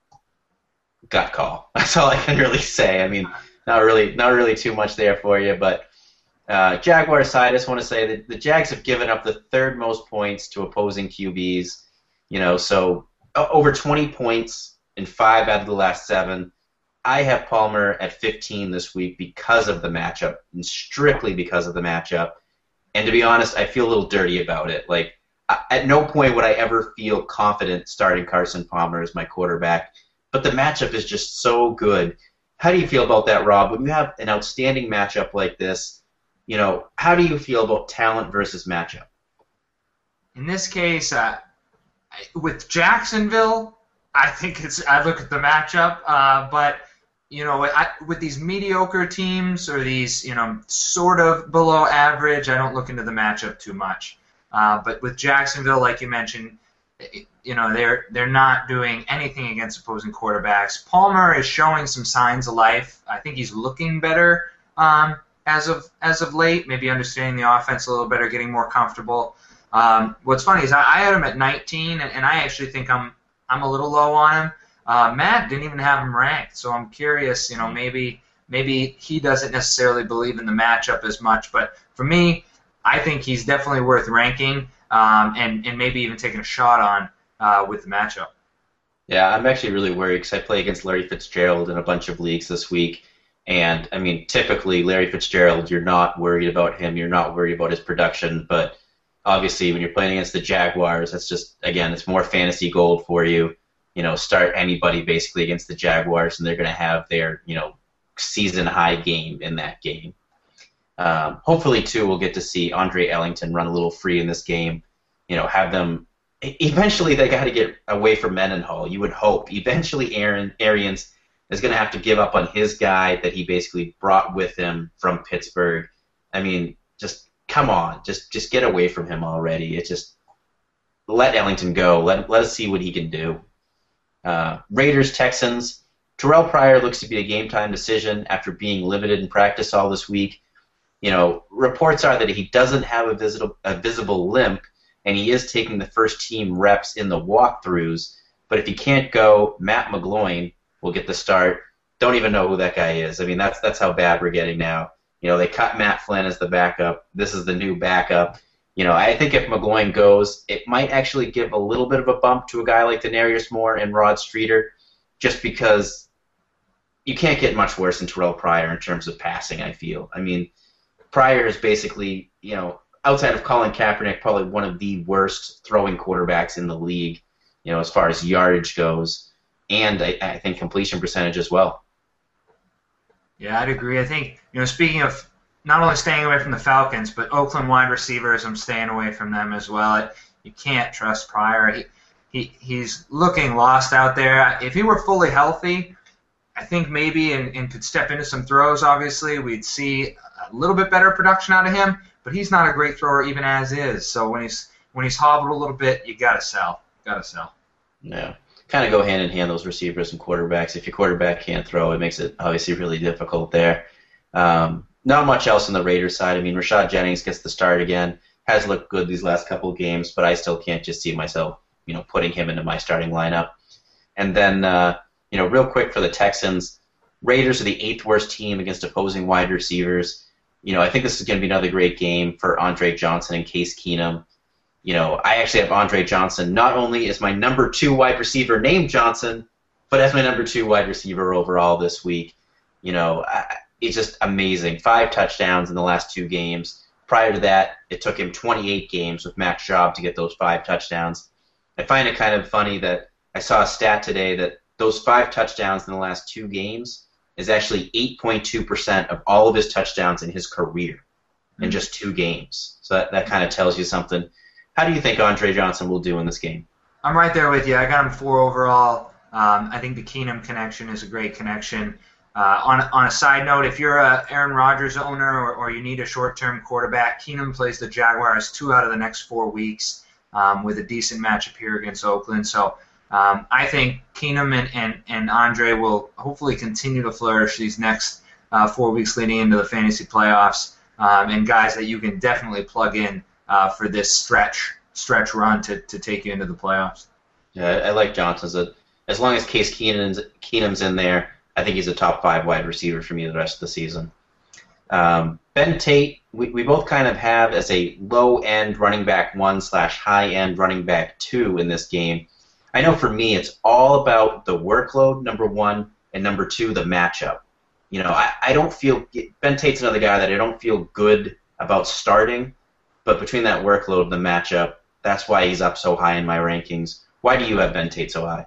Gut call. That's all I can really say. I mean, not really too much there for you, but Jaguar side, I just want to say that the Jags have given up the third most points to opposing QBs. You know, so over 20 points in 5 out of the last 7. I have Palmer at 15 this week because of the matchup, and strictly because of the matchup. And to be honest, I feel a little dirty about it. Like, at no point would I ever feel confident starting Carson Palmer as my quarterback. But the matchup is just so good. How do you feel about that, Rob? When you have an outstanding matchup like this, you know, how do you feel about talent versus matchup? In this case, with Jacksonville, I think I look at the matchup, but you know, with these mediocre teams or these, you know, sort of below average, I don't look into the matchup too much. But with Jacksonville, like you mentioned, you know, they're not doing anything against opposing quarterbacks. Palmer is showing some signs of life. I think he's looking better as of late, maybe understanding the offense a little better, getting more comfortable. What's funny is I had him at 19, and I actually think I'm a little low on him. Matt didn't even have him ranked, so I'm curious. You know, maybe he doesn't necessarily believe in the matchup as much, but for me, I think he's definitely worth ranking, and maybe even taking a shot on with the matchup. Yeah, I'm actually really worried because I play against Larry Fitzgerald in a bunch of leagues this week. And, I mean, typically Larry Fitzgerald, you're not worried about him. You're not worried about his production. But obviously when you're playing against the Jaguars, that's just, again, it's more fantasy gold for you. You know, start anybody basically against the Jaguars, and they're going to have their, you know, season-high game in that game. Hopefully, too, we'll get to see Andre Ellington run a little free in this game. You know, have them – eventually they got to get away from Mendenhall, you would hope. Eventually Arians is going to have to give up on his guy that he basically brought with him from Pittsburgh. I mean, just come on. Just get away from him already. It's just let Ellington go. Let us see what he can do. Raiders-Texans. Terrell Pryor looks to be a game-time decision after being limited in practice all this week. You know, reports are that he doesn't have a visible limp, and he is taking the first-team reps in the walkthroughs. But if he can't go, Matt McGloin will get the start. Don't even know who that guy is. I mean, that's how bad we're getting now. You know, they cut Matt Flynn as the backup. This is the new backup. You know, I think if McGloin goes, it might actually give a little bit of a bump to a guy like Denarius Moore and Rod Streeter, just because you can't get much worse than Terrell Pryor in terms of passing, I feel. I mean, Pryor is basically, you know, outside of Colin Kaepernick, probably one of the worst throwing quarterbacks in the league, you know, as far as yardage goes, and I think completion percentage as well. Yeah, I'd agree. I think, you know, speaking of not only staying away from the Falcons, but Oakland wide receivers, I'm staying away from them as well. You can't trust Pryor. He's looking lost out there. If he were fully healthy, I think maybe and could step into some throws, obviously, we'd see a little bit better production out of him, but he's not a great thrower even as is. So when he's hobbled a little bit, you got to sell. Yeah. Kind of go hand in hand, those receivers and quarterbacks. If your quarterback can't throw, it makes it obviously really difficult there. Not much else on the Raiders side. I mean, Rashad Jennings gets the start again. Has looked good these last couple of games, but I still can't just see myself, you know, putting him into my starting lineup. And then, you know, real quick for the Texans, Raiders are the 8th worst team against opposing wide receivers. You know, I think this is going to be another great game for Andre Johnson and Case Keenum. You know, I actually have Andre Johnson not only as my number 2 wide receiver named Johnson, but as my number 2 wide receiver overall this week. You know, it's just amazing. 5 touchdowns in the last 2 games. Prior to that, it took him 28 games with Matt Schaub to get those 5 touchdowns. I find it kind of funny that I saw a stat today that those 5 touchdowns in the last 2 games is actually 8.2% of all of his touchdowns in his career in just 2 games. So that kind of tells you something. How do you think Andre Johnson will do in this game? I'm right there with you. I got him 4 overall. I think the Keenum connection is a great connection. On a side note, if you're a Aaron Rodgers owner or you need a short-term quarterback, Keenum plays the Jaguars 2 out of the next 4 weeks with a decent matchup here against Oakland. So I think Keenum and Andre will hopefully continue to flourish these next 4 weeks leading into the fantasy playoffs, and guys that you can definitely plug in for this stretch run to take you into the playoffs. Yeah, I like Johnson. As long as Case Keenum's in there, I think he's a top 5 wide receiver for me the rest of the season. Ben Tate, we both kind of have as a low-end running back 1/high-end running back 2 in this game. I know for me it's all about the workload, number 1, and number 2, the matchup. You know, I don't feel – Ben Tate's another guy that I don't feel good about starting, but between that workload and the matchup, that's why he's up so high in my rankings. Why do you have Ben Tate so high?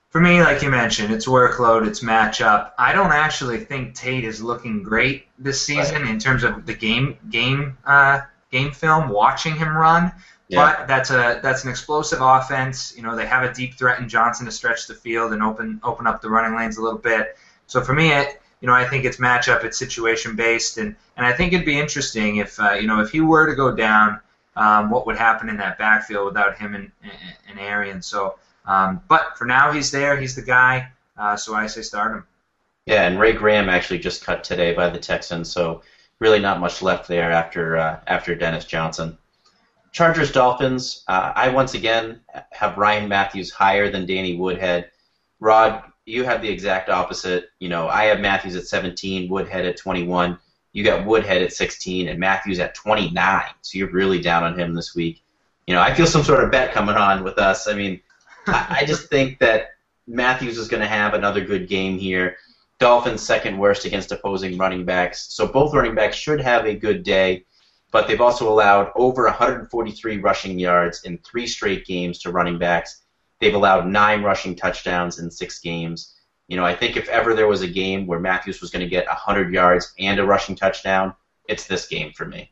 For me, like you mentioned, it's workload, it's matchup. I don't actually think Tate is looking great this season in terms of the game film, watching him run. Yeah. But that's an explosive offense. You know, they have a deep threat in Johnson to stretch the field and open up the running lanes a little bit. So for me, I think it's matchup, it's situation based, and I think it'd be interesting if if he were to go down, what would happen in that backfield without him and Arian. So. But for now, he's there. He's the guy. So I say start him. Yeah, and Ray Graham actually just cut today by the Texans, so really not much left there after Dennis Johnson. Chargers-Dolphins, I once again have Ryan Matthews higher than Danny Woodhead. Rod, you have the exact opposite. You know, I have Matthews at 17, Woodhead at 21. You got Woodhead at 16 and Matthews at 29, so you're really down on him this week. You know, I feel some sort of bet coming on with us. I mean, I just think that Matthews is going to have another good game here. Dolphins second worst against opposing running backs. So both running backs should have a good day, but they've also allowed over 143 rushing yards in 3 straight games to running backs. They've allowed 9 rushing touchdowns in 6 games. You know, I think if ever there was a game where Matthews was going to get 100 yards and a rushing touchdown, it's this game for me.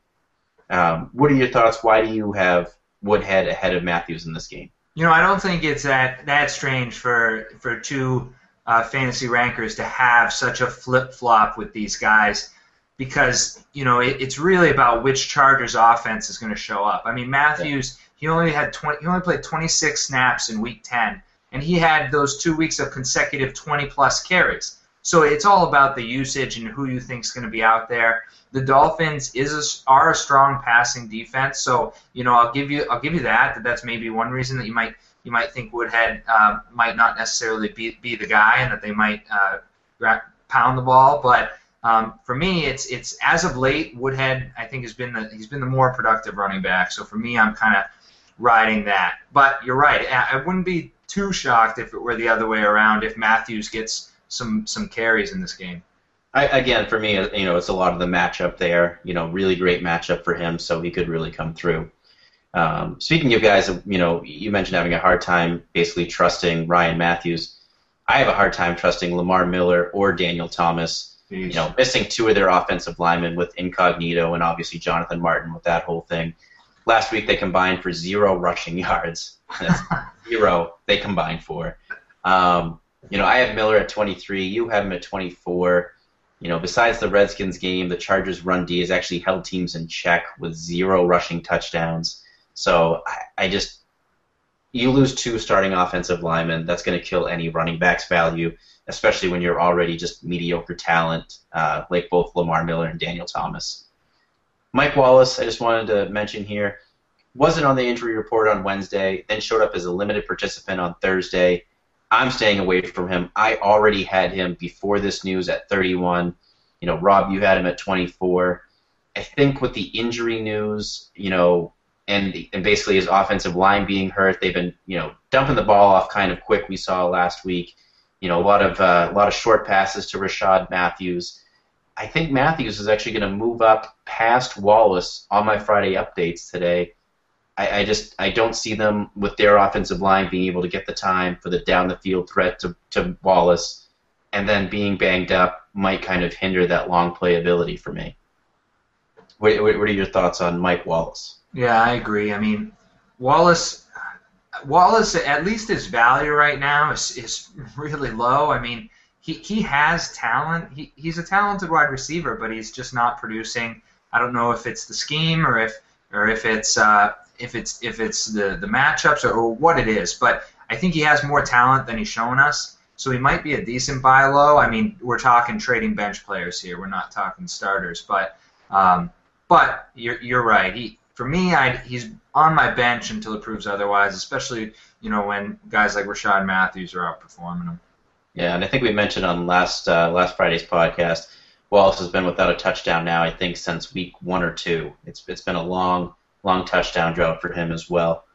What are your thoughts? Why do you have Woodhead ahead of Matthews in this game? You know, I don't think it's that strange for 2 fantasy rankers to have such a flip-flop with these guys because, you know, it's really about which Chargers offense is going to show up. I mean, Matthews, he only played 26 snaps in Week 10, and he had those 2 weeks of consecutive 20-plus carries. So it's all about the usage and who you think is going to be out there. The Dolphins are a strong passing defense, so you know I'll give you that. That's maybe one reason that you might think Woodhead might not necessarily be the guy, and that they might pound the ball. But for me, it's as of late, Woodhead I think he's been the more productive running back. So for me, I'm kind of riding that. But you're right. I wouldn't be too shocked if it were the other way around. If Matthews gets some carries in this game. Again, for me, you know, it's a lot of the matchup there. You know, really great matchup for him, so he could really come through. Speaking of guys, you know, you mentioned having a hard time basically trusting Ryan Matthews. I have a hard time trusting Lamar Miller or Daniel Thomas. Jeez. You know, missing 2 of their offensive linemen with Incognito and obviously Jonathan Martin with that whole thing. Last week they combined for 0 rushing yards. That's 0 they combined for. You know, I have Miller at 23. You have him at 24. You know, besides the Redskins game, the Chargers' run D has actually held teams in check with 0 rushing touchdowns. So you lose 2 starting offensive linemen, that's going to kill any running back's value, especially when you're already just mediocre talent, like both Lamar Miller and Daniel Thomas. Mike Wallace, I just wanted to mention here, wasn't on the injury report on Wednesday, then showed up as a limited participant on Thursday. I'm staying away from him. I already had him before this news at 31. You know, Rob, you had him at 24. I think with the injury news, you know, and basically his offensive line being hurt, they've been, you know, dumping the ball off kind of quick. We saw last week, you know, a lot of short passes to Rashad Matthews. I think Matthews is actually going to move up past Wallace on my Friday updates today. I don't see them with their offensive line being able to get the time for the down the field threat to Wallace, and then being banged up might kind of hinder that long playability for me. What are your thoughts on Mike Wallace? Yeah, I agree. I mean, Wallace Wallace, at least his value right now is really low. I mean, he has talent. He's a talented wide receiver, but he's just not producing. I don't know if it's the scheme or if it's the matchups or what it is, but I think he has more talent than he's shown us. So he might be a decent buy low. I mean, we're talking trading bench players here. We're not talking starters, but you're right. For me, he's on my bench until it proves otherwise, especially when guys like Rashad Matthews are outperforming him. Yeah, and I think we mentioned on last Friday's podcast, Wallace has been without a touchdown now, I think, since week 1 or 2. It's been a long touchdown drought for him as well.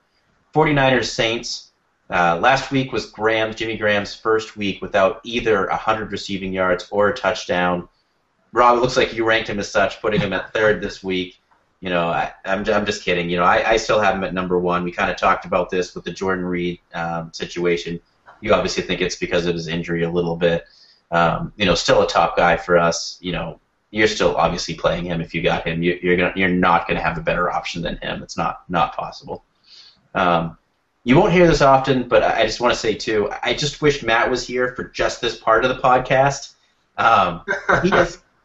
49ers Saints. Last week was Jimmy Graham's first week without either 100 receiving yards or a touchdown. Rob, it looks like you ranked him as such, putting him at 3rd this week. I'm just kidding. I still have him at number 1. We kind of talked about this with the Jordan Reed situation. You obviously think it's because of his injury a little bit. Still a top guy for us. You're still obviously playing him if you got him. You're not gonna have a better option than him. It's not possible. You won't hear this often, but I just want to say too, I just wish Matt was here for just this part of the podcast.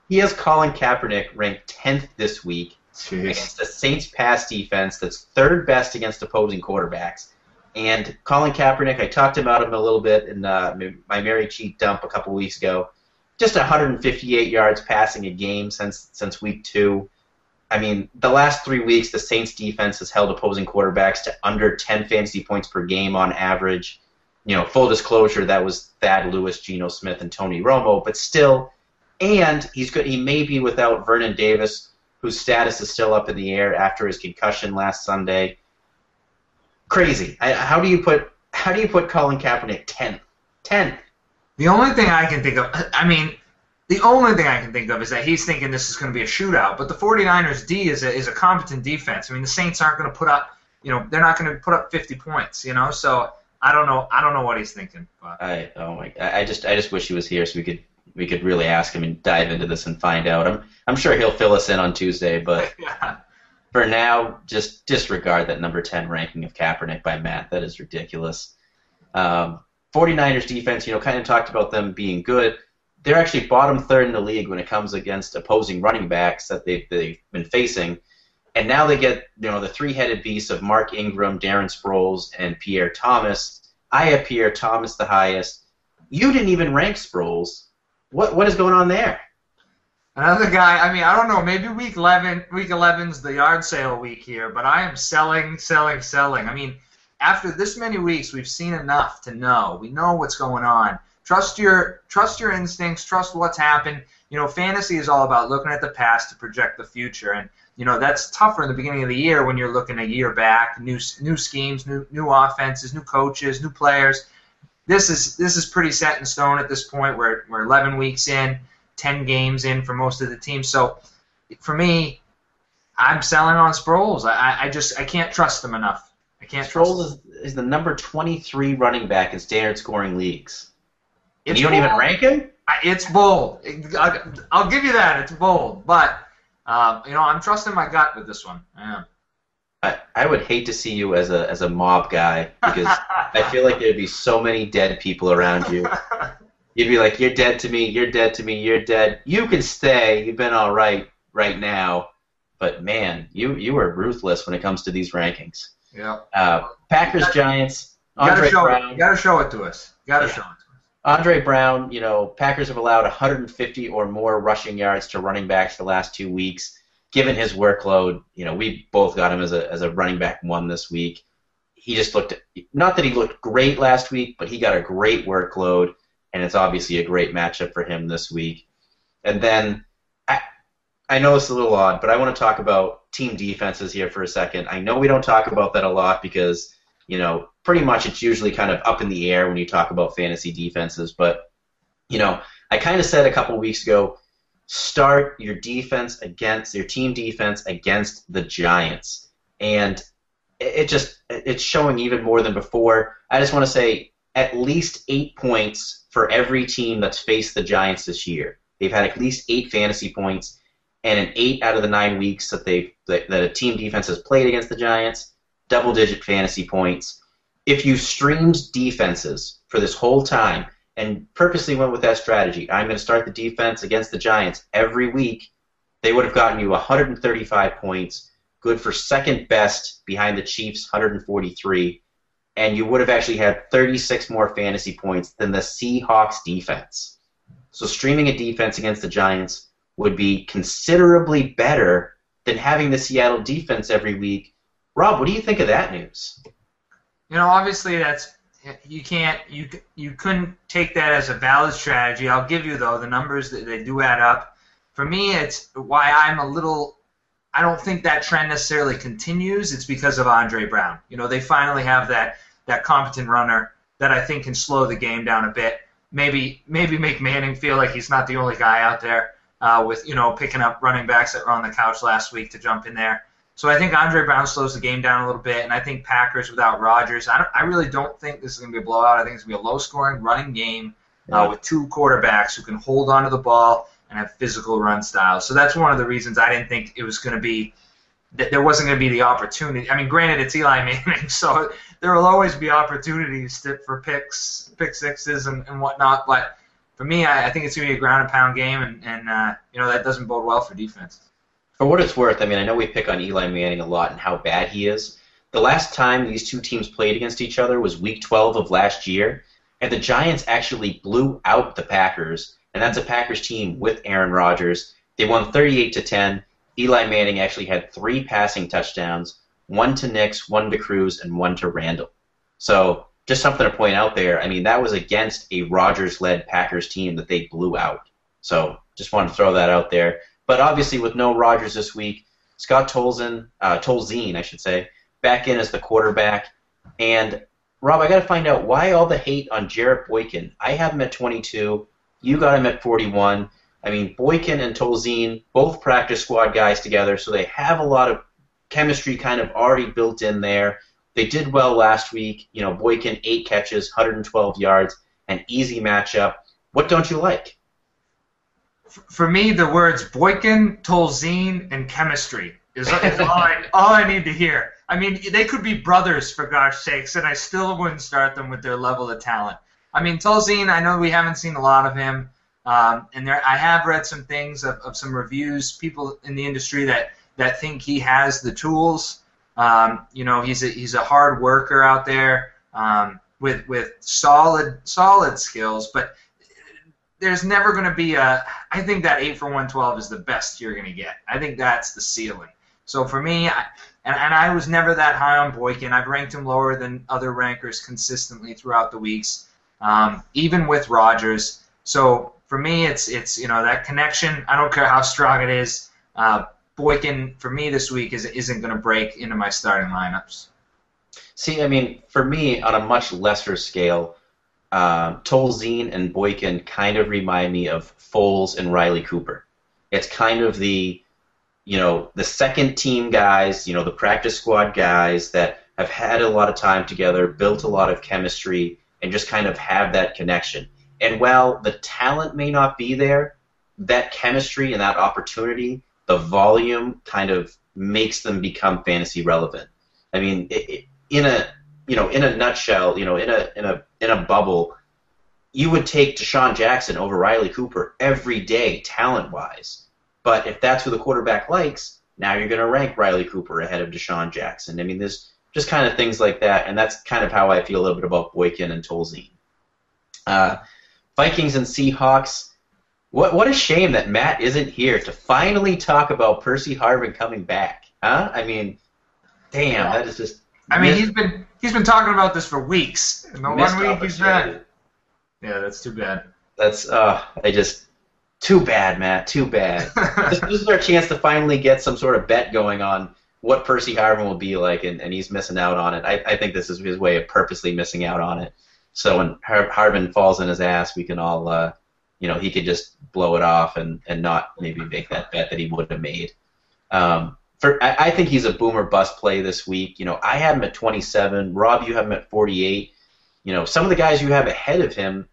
He has Colin Kaepernick ranked 10th this week against the Saints pass defense that's 3rd best against opposing quarterbacks. And Colin Kaepernick, I talked about him a little bit in my Mary Cheat dump a couple weeks ago. Just 158 yards passing a game since week 2. I mean, the last 3 weeks, the Saints defense has held opposing quarterbacks to under 10 fantasy points per game on average. Full disclosure, that was Thad Lewis, Geno Smith, and Tony Romo, but still. And he's good. He may be without Vernon Davis, whose status is still up in the air after his concussion last Sunday. Crazy. How do you put Colin Kaepernick 10th? 10th. The only thing I can think of is that he's thinking this is going to be a shootout. But the 49ers D is a competent defense. I mean, the Saints aren't going to put up, they're not going to put up 50 points. So I don't know what he's thinking. But. I just wish he was here so we could really ask him and dive into this and find out. I'm sure he'll fill us in on Tuesday, but. Yeah. For now, just disregard that number 10 ranking of Kaepernick by Matt. That is ridiculous. 49ers defense, kind of talked about them being good. They're actually bottom 3rd in the league when it comes against opposing running backs that they've been facing. And now they get, the three-headed beasts of Mark Ingram, Darren Sproles, and Pierre Thomas. I have Pierre Thomas the highest. You didn't even rank Sproles. What is going on there? Another guy, I don't know, maybe week 11's the yard sale week here, but I am selling. After this many weeks, we've seen enough to know. We know what's going on. Trust your instincts, trust what's happened. Fantasy is all about looking at the past to project the future, and that's tougher in the beginning of the year when you're looking a year back, new schemes, new offenses, new coaches, new players. This is pretty set in stone at this point. We're 11 weeks in. 10 games in for most of the team. So for me, I'm selling on Sproles. I can't trust him enough. Sproles is the number 23 running back in standard scoring leagues. And you don't bold. Even rank him? It's bold. I'll give you that. It's bold. But, I'm trusting my gut with this one. I am. I would hate to see you as a mob guy because I feel like there'd be so many dead people around you. You'd be like, you're dead to me, you're dead to me, you're dead. You can stay. You've been all right now. But, man, you were ruthless when it comes to these rankings. Yeah. Packers, Giants, Andre Brown. You got to show it to us. Andre Brown, Packers have allowed 150 or more rushing yards to running backs the last 2 weeks. Given his workload, we both got him as a running back 1 this week. He just not that he looked great last week, but he got a great workload. And it's obviously a great matchup for him this week. And then, I know it's a little odd, but I want to talk about team defenses here for a second. I know we don't talk about that a lot because, pretty much it's usually kind of up in the air when you talk about fantasy defenses. But, I kind of said a couple weeks ago, start your team defense against the Giants. And it's showing even more than before. I just want to say at least 8 points for every team that's faced the Giants this year. They've had at least 8 fantasy points, and in 8 out of the 9 weeks that a team defense has played against the Giants, double-digit fantasy points. if you streamed defenses for this whole time and purposely went with that strategy, I'm going to start the defense against the Giants every week, they would have gotten you 135 points, good for second best behind the Chiefs, 143, and you would have actually had 36 more fantasy points than the Seahawks defense. So streaming a defense against the Giants would be considerably better than having the Seattle defense every week. Rob, what do you think of that news? Obviously you couldn't take that as a valid strategy. I'll give you though the numbers that they do add up. For me, it's why I don't think that trend necessarily continues. It's because of Andre Brown. They finally have that competent runner that I think can slow the game down a bit. Maybe make Manning feel like he's not the only guy out there with picking up running backs that were on the couch last week to jump in there. So I think Andre Brown slows the game down a little bit, and I think Packers without Rodgers, I really don't think this is going to be a blowout. I think it's going to be a low-scoring running game with two quarterbacks who can hold onto the ball and have physical run styles. So that's one of the reasons I didn't think it was going to be that there wasn't going to be the opportunity. I mean, granted, it's Eli Manning, so there will always be opportunities for pick sixes and whatnot. But for me, I think it's going to be a ground and pound game, and that doesn't bode well for defense. For what it's worth, I mean, I know we pick on Eli Manning a lot and how bad he is. The last time these two teams played against each other was Week 12 of last year, and the Giants actually blew out the Packers, and that's a Packers team with Aaron Rodgers. They won 38-10. Eli Manning actually had 3 passing touchdowns, 1 to Nix, 1 to Cruz, and 1 to Randall. So just something to point out there. I mean, that was against a Rodgers-led Packers team that they blew out. So just wanted to throw that out there. But obviously with no Rodgers this week, Scott Tolzien, I should say, back in as the quarterback. And, Rob, I got to find out why all the hate on Jarrett Boykin. I have him at 22. You got him at 41. I mean, Boykin and Tolzien, both practice squad guys together, so they have a lot of chemistry kind of already built in there. They did well last week. Boykin, 8 catches, 112 yards, an easy matchup. What don't you like? For me, the words Boykin, Tolzien, and chemistry is all I need to hear. I mean, they could be brothers, for gosh sakes, and I still wouldn't start them with their level of talent. I mean, Tolzien, I know we haven't seen a lot of him, and I have read some things of some reviews, people in the industry that think he has the tools. He's a hard worker out there with solid skills, but there's never going to be I think that 8 for 112 is the best you're going to get. I think that's the ceiling. So for me, I was never that high on Boykin. I've ranked him lower than other rankers consistently throughout the weeks, even with Rodgers. So for me, it's that connection. I don't care how strong it is. Boykin, for me this week, isn't going to break into my starting lineups. See, I mean, for me, on a much lesser scale, Tolzien and Boykin kind of remind me of Foles and Riley Cooper. It's kind of the second team guys, the practice squad guys that have had a lot of time together, built a lot of chemistry, and just kind of have that connection. And while the talent may not be there, that chemistry and that opportunity, the volume kind of makes them become fantasy relevant. I mean, in a nutshell, in a bubble, you would take Deshaun Jackson over Riley Cooper every day, talent-wise. But if that's who the quarterback likes, now you're going to rank Riley Cooper ahead of Deshaun Jackson. I mean, there's just kind of things like that, and that's kind of how I feel a little bit about Boykin and Tolzien. Vikings and Seahawks. What a shame that Matt isn't here to finally talk about Percy Harvin coming back. Huh? I mean, damn, that is just. I mean, he's been talking about this for weeks. And the 1 week he's been. Yeah, that's too bad. That's too bad, Matt. Too bad. This is our chance to finally get some sort of bet going on what Percy Harvin will be like, and he's missing out on it. I think this is his way of purposely missing out on it. So when Harvin falls in his ass, we can all, he could just blow it off and not maybe make that bet that he would have made. I think he's a boomer bust play this week. I have him at 27. Rob, you have him at 48. Some of the guys you have ahead of him,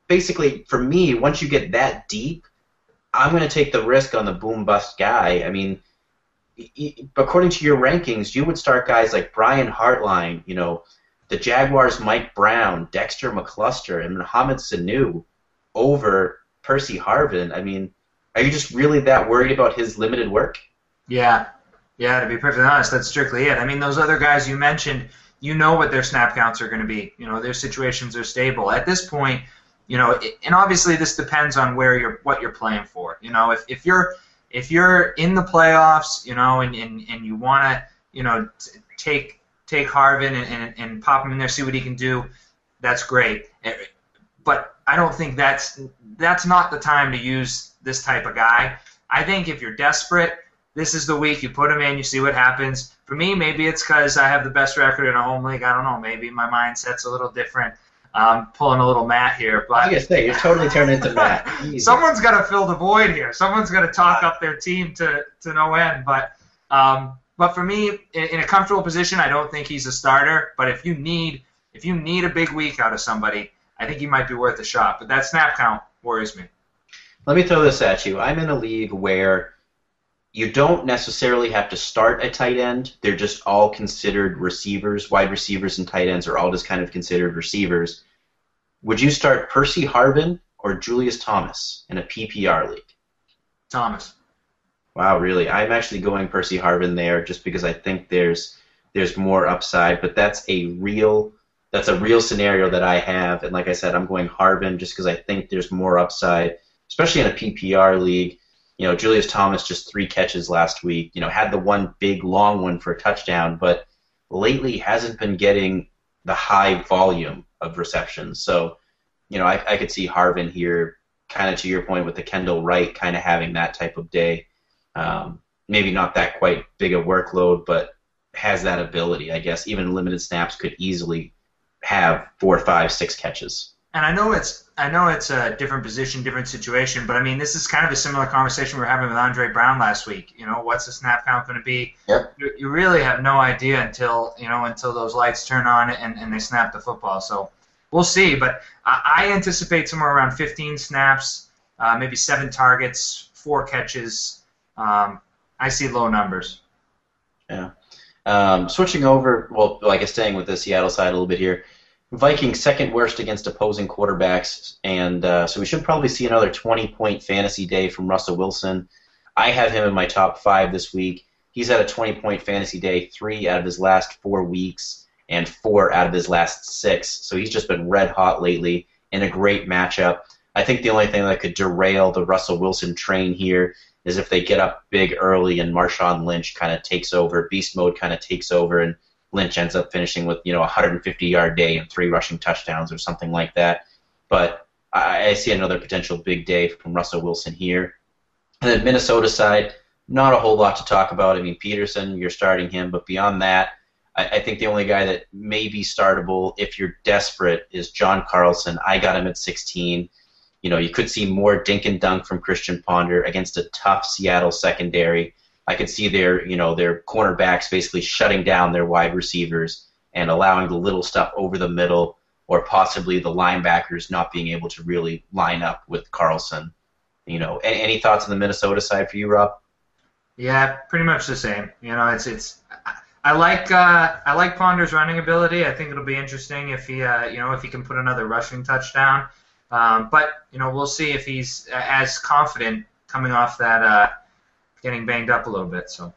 basically for me, once you get that deep, I'm going to take the risk on the boom bust guy. I mean, according to your rankings, you would start guys like Brian Hartline, the Jaguars' Mike Brown, Dexter McCluster, and Mohamed Sanu over Percy Harvin. I mean, are you just really that worried about his limited work? Yeah. Yeah, to be perfectly honest, that's strictly it. I mean, those other guys you mentioned, you know what their snap counts are going to be. You know, their situations are stable. At this point, you know, and obviously this depends on what you're playing for. You know, if you're in the playoffs, you know, and you want to, you know, take Harvin and pop him in there, see what he can do, that's great. But I don't think that's not the time to use this type of guy. I think if you're desperate, this is the week you put him in, you see what happens. For me, maybe it's because I have the best record in a home league. I don't know. Maybe my mindset's a little different. Pulling a little Matt here. But I was going to say, you're totally turning into Matt. Someone's got to fill the void here. Someone's got to talk up their team to no end. But for me, in a comfortable position, I don't think he's a starter. But if you need a big week out of somebody, I think he might be worth a shot. But that snap count worries me. Let me throw this at you. I'm in a league where you don't necessarily have to start a tight end. They're just all considered receivers. Wide receivers and tight ends are all just kind of considered receivers. Would you start Percy Harvin or Julius Thomas in a PPR league? Thomas. Wow, really? I'm actually going Percy Harvin there just because I think there's more upside, but that's a real scenario that I have. And like I said, I'm going Harvin just because I think there's more upside, especially in a PPR league. You know, Julius Thomas just 3 catches last week. You know, had the one big long one for a touchdown, but lately hasn't been getting the high volume of receptions. So, you know, I could see Harvin here, kind of to your point with the Kendall Wright, kind of having that type of day. Maybe not that quite big a workload, but has that ability. I guess even limited snaps could easily have 4, 5, 6 catches. And I know it's a different position, different situation, but I mean, this is kind of a similar conversation we were having with Andre Brown last week. You know, what's the snap count going to be? Yep. You really have no idea until those lights turn on and they snap the football. So we'll see. But I anticipate somewhere around 15 snaps, maybe 7 targets, 4 catches. I see low numbers. Yeah. Switching over, well, I guess staying with the Seattle side a little bit here. Vikings second worst against opposing quarterbacks, and so we should probably see another 20-point fantasy day from Russell Wilson. I have him in my top 5 this week. He's had a 20-point fantasy day 3 out of his last 4 weeks and 4 out of his last 6, so he's just been red hot lately in a great matchup. I think the only thing that could derail the Russell Wilson train here is if they get up big early and Marshawn Lynch kind of takes over, beast mode kind of takes over, and Lynch ends up finishing with, you know, a 150-yard day and 3 rushing touchdowns or something like that. But I see another potential big day from Russell Wilson here. And then Minnesota side, not a whole lot to talk about. I mean, Peterson, you're starting him, but beyond that, I think the only guy that may be startable if you're desperate is John Carlson. I got him at 16. You know, you could see more dink and dunk from Christian Ponder against a tough Seattle secondary. I could see their cornerbacks basically shutting down their wide receivers and allowing the little stuff over the middle, or possibly the linebackers not being able to really line up with Carlson. You know, any thoughts on the Minnesota side for you, Rob? Yeah, pretty much the same. You know, it's I like Ponder's running ability. I think it'll be interesting if he if he can put another rushing touchdown. But you know, we'll see if he's as confident coming off that. Getting banged up a little bit, so.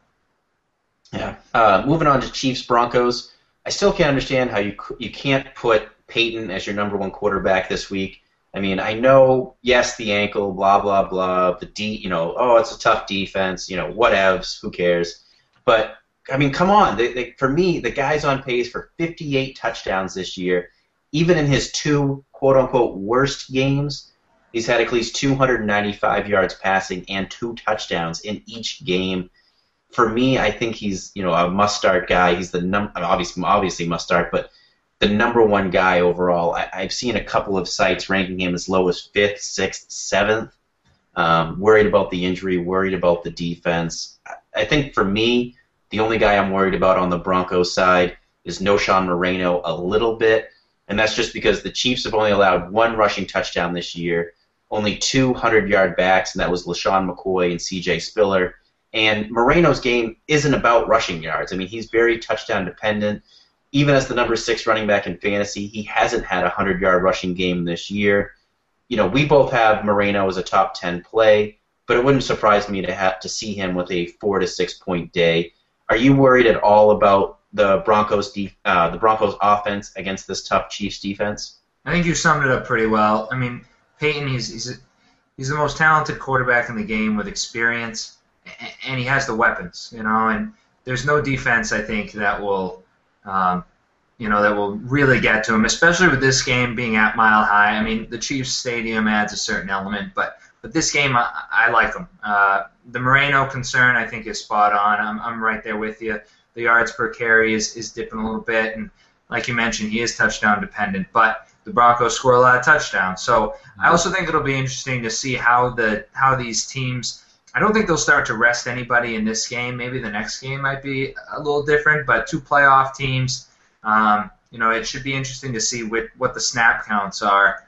Yeah. Moving on to Chiefs-Broncos, I still can't understand how you can't put Peyton as your number 1 quarterback this week. I mean, I know, yes, the ankle, blah, blah, blah, it's a tough defense, whatevs, who cares. But, I mean, come on. For me, the guy's on pace for 58 touchdowns this year. Even in his 2, quote-unquote, worst games, he's had at least 295 yards passing and 2 touchdowns in each game. For me, I think he's a must-start guy. He's the obviously must-start, but the number 1 guy overall. I've seen a couple of sites ranking him as low as 5th, 6th, 7th. Worried about the injury, worried about the defense. I think for me, the only guy I'm worried about on the Broncos side is Noshawn Moreno a little bit, and that's just because the Chiefs have only allowed 1 rushing touchdown this year. Only 2 100-yard backs, and that was LaShawn McCoy and C.J. Spiller. And Moreno's game isn't about rushing yards. I mean, he's very touchdown dependent. even as the number 6 running back in fantasy, he hasn't had a 100-yard rushing game this year. We both have Moreno as a top 10 play, but it wouldn't surprise me to see him with a 4 to 6 point day. Are you worried at all about the Broncos offense against this tough Chiefs defense? I think you summed it up pretty well. I mean, Peyton, he's the most talented quarterback in the game with experience, and he has the weapons, and there's no defense, I think, that will really get to him, especially with this game being at Mile High. I mean, the Chiefs Stadium adds a certain element, but this game, I like him. The Moreno concern, I think, is spot on. I'm right there with you. The yards per carry is dipping a little bit, and like you mentioned, he is touchdown dependent, but the Broncos score a lot of touchdowns. So I also think it'll be interesting to see how these teams. I don't think they'll start to rest anybody in this game. Maybe the next game might be a little different, but 2 playoff teams. It should be interesting to see what the snap counts are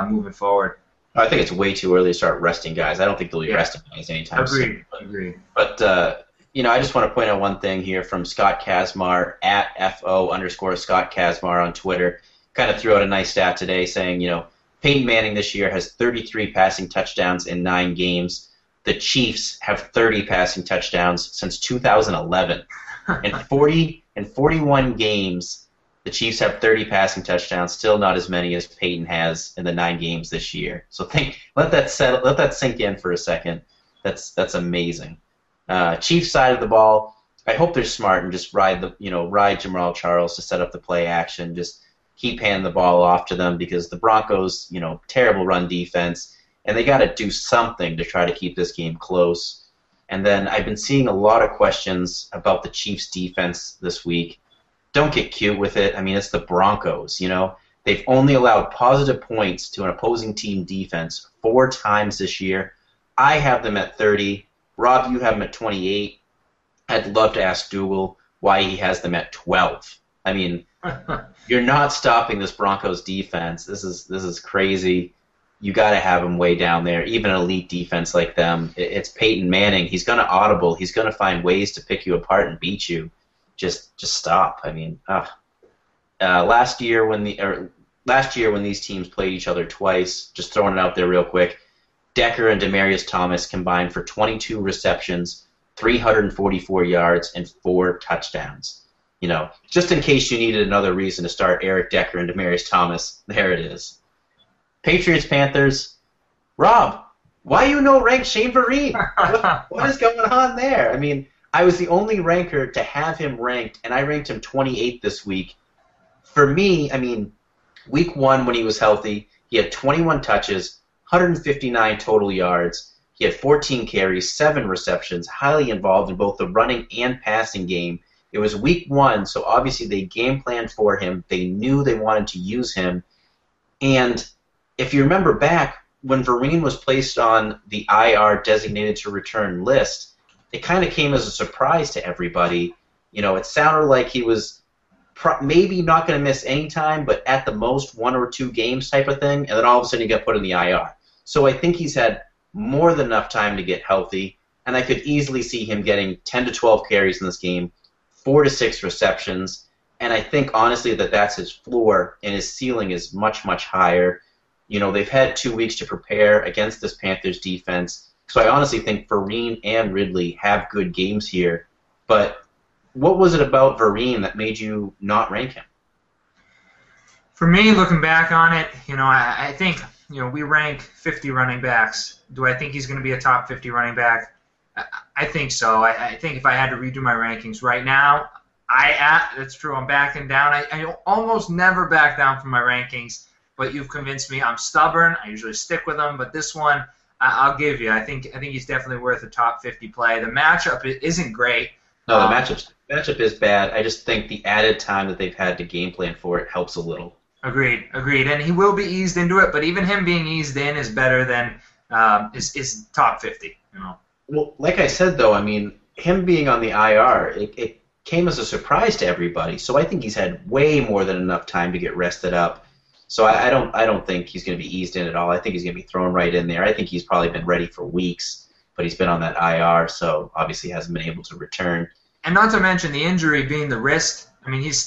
moving forward. I think it's way too early to start resting guys. I don't think they'll be resting guys anytime soon. Agreed. But I just want to point out one thing here from Scott Kazmar at @FO_Scott Kazmar on Twitter. Kind of threw out a nice stat today saying, Peyton Manning this year has 33 passing touchdowns in 9 games. The Chiefs have 30 passing touchdowns since 2011. In 41 games, the Chiefs have 30 passing touchdowns, still not as many as Peyton has in the 9 games this year. So let that sink in for a second. That's amazing. Chiefs side of the ball, I hope they're smart and just ride Jamal Charles to set up the play action. Just keep handing the ball off to them because the Broncos, terrible run defense, and they got to do something to try to keep this game close. And then I've been seeing a lot of questions about the Chiefs' defense this week. Don't get cute with it. I mean, it's the Broncos, They've only allowed positive points to an opposing team defense 4 times this year. I have them at 30. Rob, you have them at 28. I'd love to ask Dugal why he has them at 12. I mean, you're not stopping this Broncos defense. This is crazy. You got to have them way down there. Even an elite defense like them, it's Peyton Manning. He's going to audible. He's going to find ways to pick you apart and beat you. Just stop. I mean, last year when these teams played each other twice, just throwing it out there real quick, Decker and Demaryius Thomas combined for 22 receptions, 344 yards, and 4 touchdowns. Just in case you needed another reason to start Eric Decker and Demaryius Thomas, there it is. Patriots, Panthers. Rob, why you no rank Shane Vereen? What is going on there? I mean, I was the only ranker to have him ranked, and I ranked him 28th this week. For me, I mean, week 1 when he was healthy, he had 21 touches, 159 total yards. He had 14 carries, 7 receptions, highly involved in both the running and passing game. It was week 1, so obviously they game planned for him. They knew they wanted to use him. And if you remember back, when Vereen was placed on the IR designated to return list, it kind of came as a surprise to everybody. It sounded like he was maybe not going to miss any time, but at the most 1 or 2 games type of thing, and then all of a sudden he got put in the IR. So I think he's had more than enough time to get healthy, and I could easily see him getting 10 to 12 carries in this game, 4 to 6 receptions, and I think honestly that that's his floor, and his ceiling is much, much higher. They've had 2 weeks to prepare against this Panthers defense, so I honestly think Vereen and Ridley have good games here. But what was it about Vereen that made you not rank him? For me, looking back on it, I think, we rank 50 running backs. Do I think he's going to be a top 50 running back? I think so. I think if I had to redo my rankings right now, that's true. I'm backing down. I almost never back down from my rankings, but you've convinced me. I'm stubborn. I usually stick with them, but this one, I'll give you. I think he's definitely worth a top 50 play. The matchup isn't great. No, the matchup is bad. I just think the added time that they've had to game plan for it helps a little. Agreed. And he will be eased into it, but even him being eased in is better than is top 50. Well, like I said, though, I mean, him being on the IR, it came as a surprise to everybody. So I think he's had way more than enough time to get rested up. So I don't think he's going to be eased in at all. I think he's going to be thrown right in there. I think he's probably been ready for weeks, but he's been on that IR, so obviously hasn't been able to return. And not to mention the injury being the wrist. I mean, he's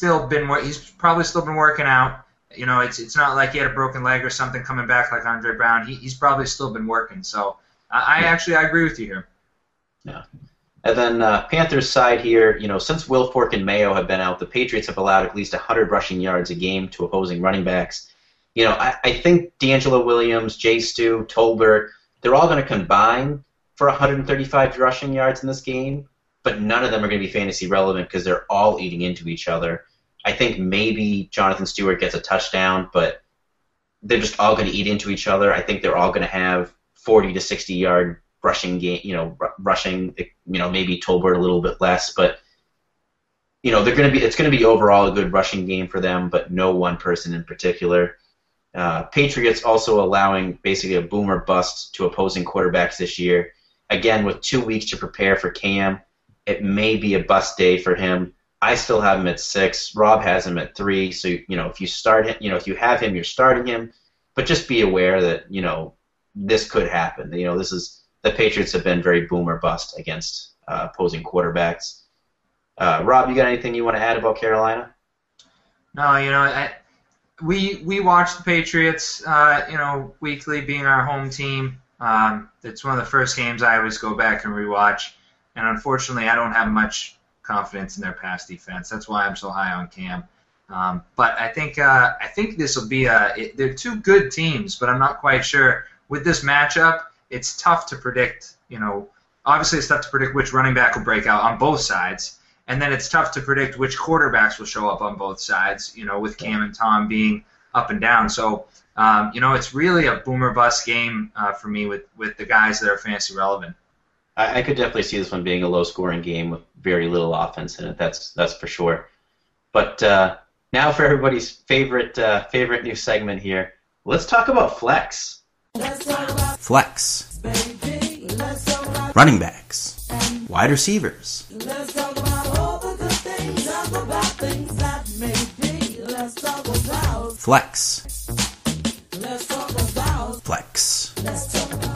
probably still been working out. You know, it's not like he had a broken leg or something coming back like Andre Brown. He's probably still been working. So I agree with you here. Yeah. And then Panthers side here, you know, since Wilfork and Mayo have been out, the Patriots have allowed at least 100 rushing yards a game to opposing running backs. You know, I think D'Angelo Williams, Jay Stu, Tolbert, they're all going to combine for 135 rushing yards in this game, but none of them are going to be fantasy relevant because they're all eating into each other. I think maybe Jonathan Stewart gets a touchdown, but they're just all going to eat into each other. I think they're all going to have 40 to 60 yard rushing game, rushing, maybe Tolbert a little bit less, but it's going to be overall a good rushing game for them, but no one person in particular. Patriots also allowing basically a boom or bust to opposing quarterbacks this year. Again, with 2 weeks to prepare for Cam, it may be a bust day for him. I still have him at 6. Rob has him at 3. So, if you start him, if you have him, you're starting him. But just be aware that, this could happen. The Patriots have been very boom or bust against opposing quarterbacks. Rob, you got anything you want to add about Carolina? No, we watch the Patriots, weekly, being our home team. It's one of the first games I always go back and rewatch. And unfortunately, I don't have much confidence in their pass defense. That's why I'm so high on Cam. But I think this will be they're two good teams, but I'm not quite sure. With this matchup, it's tough to predict. Obviously it's tough to predict which running back will break out on both sides, and then it's tough to predict which quarterbacks will show up on both sides. With Cam and Tom being up and down. So it's really a boomer bust game for me with the guys that are fantasy relevant. I could definitely see this one being a low-scoring game with very little offense in it. That's for sure. But now for everybody's favorite new segment here, let's talk about flex. Flex. Running backs. Wide receivers. Flex. Flex.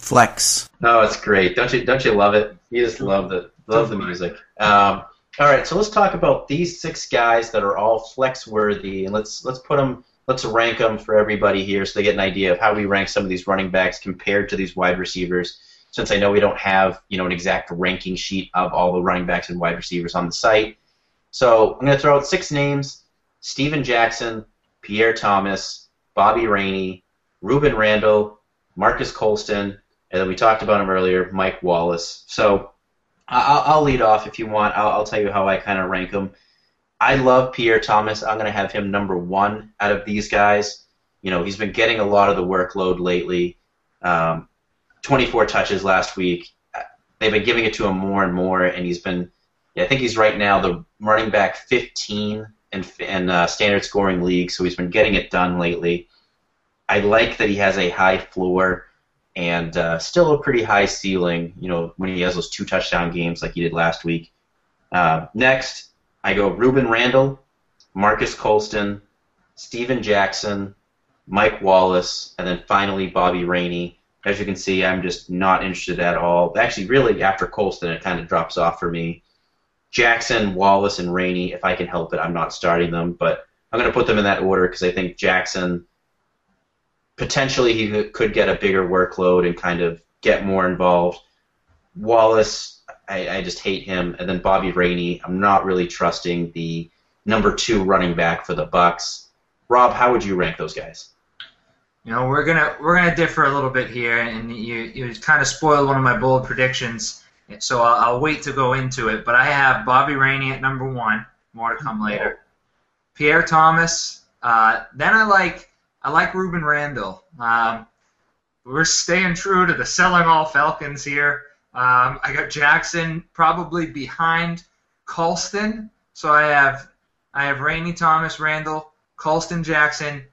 Flex. Oh, it's great. Don't you love it? You just love the music. All right, so let's talk about these 6 guys that are all flex worthy, and let's rank them for everybody here so they get an idea of how we rank some of these running backs compared to these wide receivers. Since I know we don't have an exact ranking sheet of all the running backs and wide receivers on the site, so I'm going to throw out 6 names: Steven Jackson, Pierre Thomas, Bobby Rainey, Ruben Randall, Marcus Colston, and then we talked about him earlier, Mike Wallace. So I'll lead off if you want. I'll tell you how I kind of rank them. I love Pierre Thomas. I'm going to have him number 1 out of these guys. He's been getting a lot of the workload lately. 24 touches last week. They've been giving it to him more and more, and I think he's right now the running back 15 in standard scoring league, so he's been getting it done lately. I like that he has a high floor and still a pretty high ceiling, when he has those 2 touchdown games like he did last week. Next, I go Ruben Randall, Marcus Colston, Steven Jackson, Mike Wallace, and then finally Bobby Rainey. As you can see, I'm just not interested at all. Actually, really, after Colston, it kind of drops off for me. Jackson, Wallace, and Rainey, if I can help it, I'm not starting them, but I'm going to put them in that order because I think Jackson, potentially he could get a bigger workload and kind of get more involved. Wallace, I just hate him. And then Bobby Rainey, I'm not really trusting the number 2 running back for the Bucks. Rob, how would you rank those guys? We're gonna differ a little bit here, and you kind of spoiled one of my bold predictions, so I'll wait to go into it. But I have Bobby Rainey at number 1. More to come later. Pierre Thomas. Then I like Ruben Randall. We're staying true to the selling all Falcons here. I got Jackson probably behind Colston, so I have Rainey, Thomas, Randall, Colston, Jackson,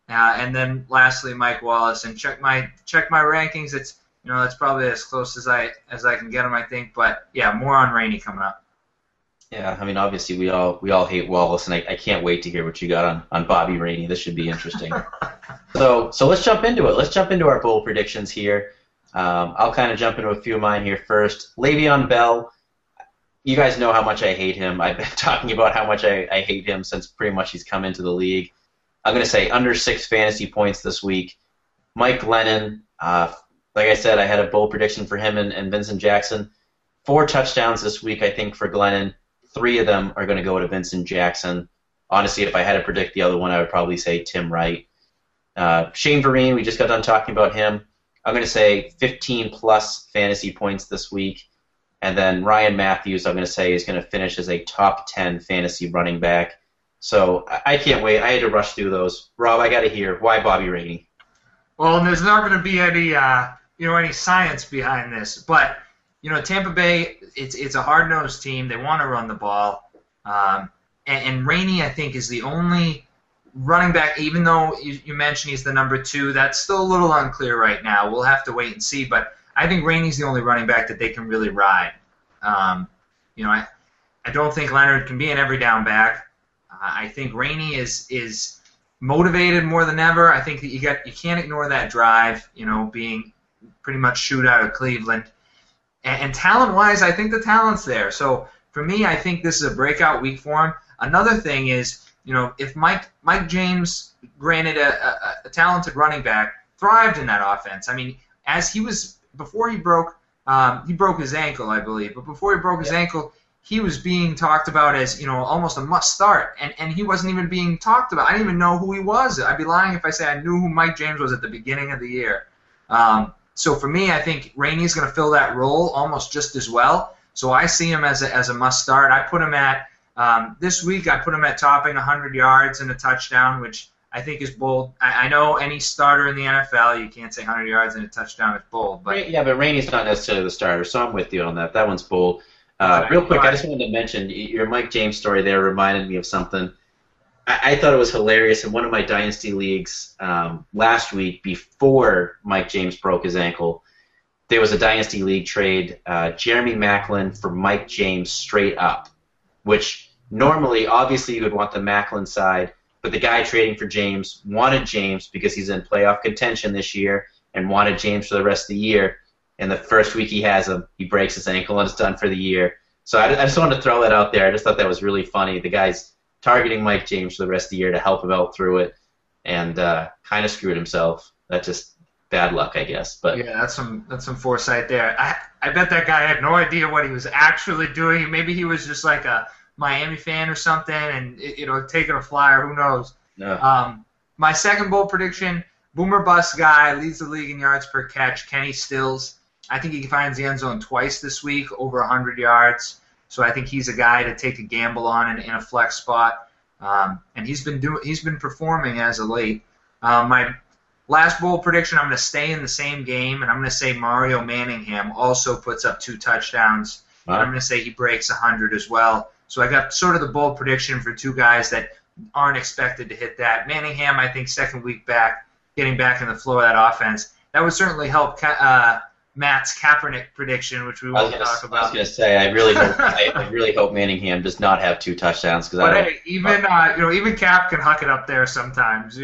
and then lastly Mike Wallace. And check my rankings. It's that's probably as close as I can get them, I think. But yeah, more on Rainey coming up. Yeah, I mean, obviously we all hate Wallace, and I can't wait to hear what you got on Bobby Rainey. This should be interesting. So let's jump into it. Let's jump into our bold predictions here. I'll kind of jump into a few of mine here first. Le'Veon Bell, You guys know how much I hate him. I've been talking about how much I hate him since pretty much he's come into the league. I'm going to say under 6 fantasy points this week. Mike Lennon, like I said, I had a bold prediction for him and Vincent Jackson. 4 touchdowns this week, I think, for Glennon. 3 of them are going to go to Vincent Jackson. Honestly, if I had to predict the other one, I would probably say Tim Wright. Shane Vereen, we just got done talking about him. I'm going to say 15-plus fantasy points this week. And then Ryan Matthews, I'm going to say, is going to finish as a top 10 fantasy running back. So I can't wait. I had to rush through those. Rob, I got to hear, why Bobby Rainey? Well, there's not going to be any science behind this. But, Tampa Bay, it's a hard-nosed team. They want to run the ball. And Rainey, I think, is the only running back, even though you mentioned he's the number 2, that's still a little unclear right now. We'll have to wait and see. But I think Rainey's the only running back that they can really ride. I don't think Leonard can be an every down back. I think Rainey is motivated more than ever. I think that you can't ignore that drive, being pretty much shoot out of Cleveland. And talent-wise, I think the talent's there. So for me, I think this is a breakout week for him. Another thing is, if Mike James, granted a talented running back, thrived in that offense. I mean, as he was before he broke his ankle, I believe. But before he broke his ankle, he was being talked about as almost a must start, and he wasn't even being talked about. I didn't even know who he was. I'd be lying if I say I knew who Mike James was at the beginning of the year. So for me, I think Rainey's going to fill that role almost just as well. So I see him as a must start. I put him at this week. I put him at topping 100 yards and a touchdown, which I think is bold. I know any starter in the NFL, you can't say 100 yards and a touchdown is bold. But yeah, but Rainey's not necessarily the starter, so I'm with you on that. That one's bold. Real quick, I just wanted to mention your Mike James story there reminded me of something. I thought it was hilarious in one of my Dynasty leagues last week before Mike James broke his ankle. There was a Dynasty League trade, Jeremy Maclin for Mike James straight up, which normally, obviously, you would want the Maclin side, but the guy trading for James wanted James because he's in playoff contention this year and wanted James for the rest of the year. And the first week he has him, he breaks his ankle and it's done for the year. So I just wanted to throw that out there. I just thought that was really funny. The guy's targeting Mike James for the rest of the year to help him out through it and kind of screwed himself. That's just bad luck, I guess. But yeah, that's some foresight there. I bet that guy had no idea what he was actually doing. Maybe he was just like a Miami fan or something and taking a flyer. Who knows? No. My second bold prediction, boomer bust guy, leads the league in yards per catch, Kenny Stills. I think he finds the end zone twice this week, over 100 yards. So I think he's a guy to take a gamble on in a flex spot. And he's been performing as of late. My last bold prediction, I'm going to stay in the same game, and I'm going to say Mario Manningham also puts up 2 touchdowns. Wow. And I'm going to say he breaks 100 as well. So I got sort of the bold prediction for 2 guys that aren't expected to hit that. Manningham, I think, second week back, getting back in the flow of that offense. That would certainly help Matt's Kaepernick prediction, which we won't talk about. I was going to say, I really hope Manningham does not have 2 touchdowns. Even Cap can huck it up there sometimes.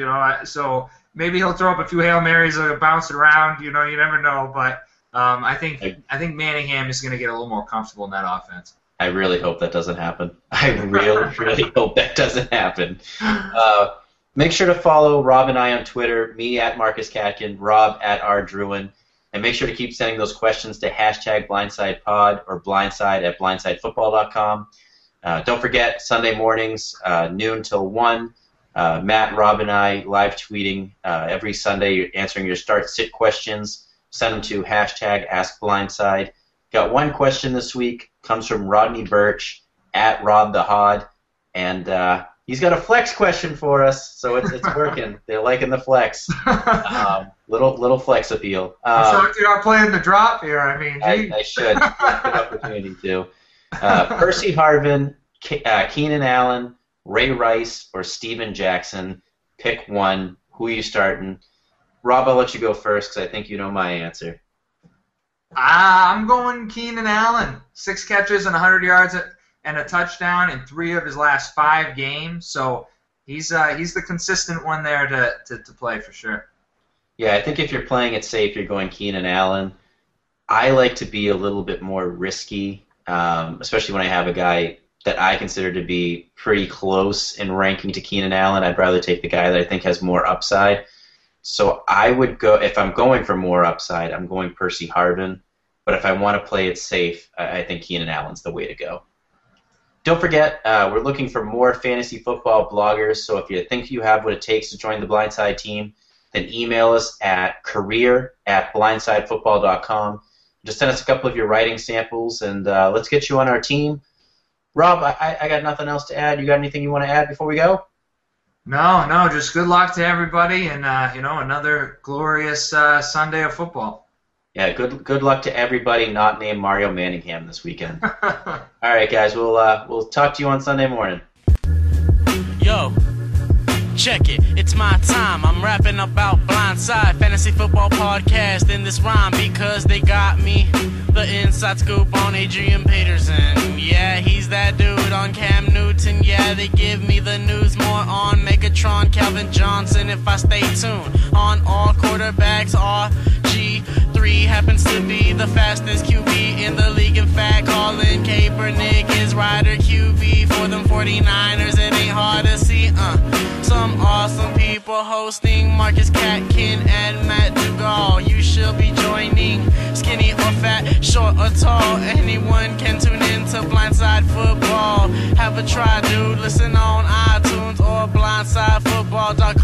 So maybe he'll throw up a few Hail Marys that bounce around. You never know. But I think Manningham is going to get a little more comfortable in that offense. I really hope that doesn't happen. I really hope that doesn't happen. Make sure to follow Rob and I on Twitter, me at Marcus Katkin, Rob at R. Drouin. And make sure to keep sending those questions to #BlindsidePod or blindside@blindsidefootball.com. Don't forget, Sunday mornings, noon till 1, Matt, Rob, and I live tweeting every Sunday answering your start-sit questions. Send them to #AskBlindside. Got one question this week. Comes from Rodney Birch at Rob the Hod. And he's got a flex question for us, so it's working. They're liking the flex. Little flex appeal. I'm shocked you're not playing the drop here. I mean, I should. Good opportunity to. Percy Harvin, Keenan Allen, Ray Rice, or Steven Jackson. Pick one. Who are you starting? Rob, I'll let you go first because I think you know my answer. I'm going Keenan Allen. 6 catches and 100 yards and a touchdown in 3 of his last 5 games. So he's the consistent one there to play for sure. Yeah, I think if you're playing it safe, you're going Keenan Allen. I like to be a little bit more risky. especially when I have a guy that I consider to be pretty close in ranking to Keenan Allen. I'd rather take the guy that I think has more upside. So I would go, if I'm going for more upside, I'm going Percy Harvin. But if I want to play it safe, I think Keenan Allen's the way to go. Don't forget, we're looking for more fantasy football bloggers, so if you think you have what it takes to join the Blindside team, then email us at career@blindsidefootball.com. Just send us a couple of your writing samples, and let's get you on our team. Rob, I got nothing else to add. You got anything you want to add before we go? No, just good luck to everybody, and another glorious Sunday of football. Yeah, good luck to everybody not named Mario Manningham this weekend. All right, guys, we'll talk to you on Sunday morning. Yo, check it, it's my time. I'm rapping about Blindside, fantasy football podcast in this rhyme because they got me the inside scoop on Adrian Peterson. Yeah, he's that dude on Cam Newton. Yeah, they give me the news more on Megatron, Calvin Johnson if I stay tuned. On all quarterbacks, RG3 happens to be the fastest QB in the league. In fact, Colin Kaepernick is rider QB for them 49ers. It ain't hard to see, Some awesome people hosting Marcus Katkin and Matt Dugal. You should be joining. Skinny or fat, short or tall, anyone can tune in to Blindside Football. Have a try, dude. Listen on iTunes or blindsidefootball.com.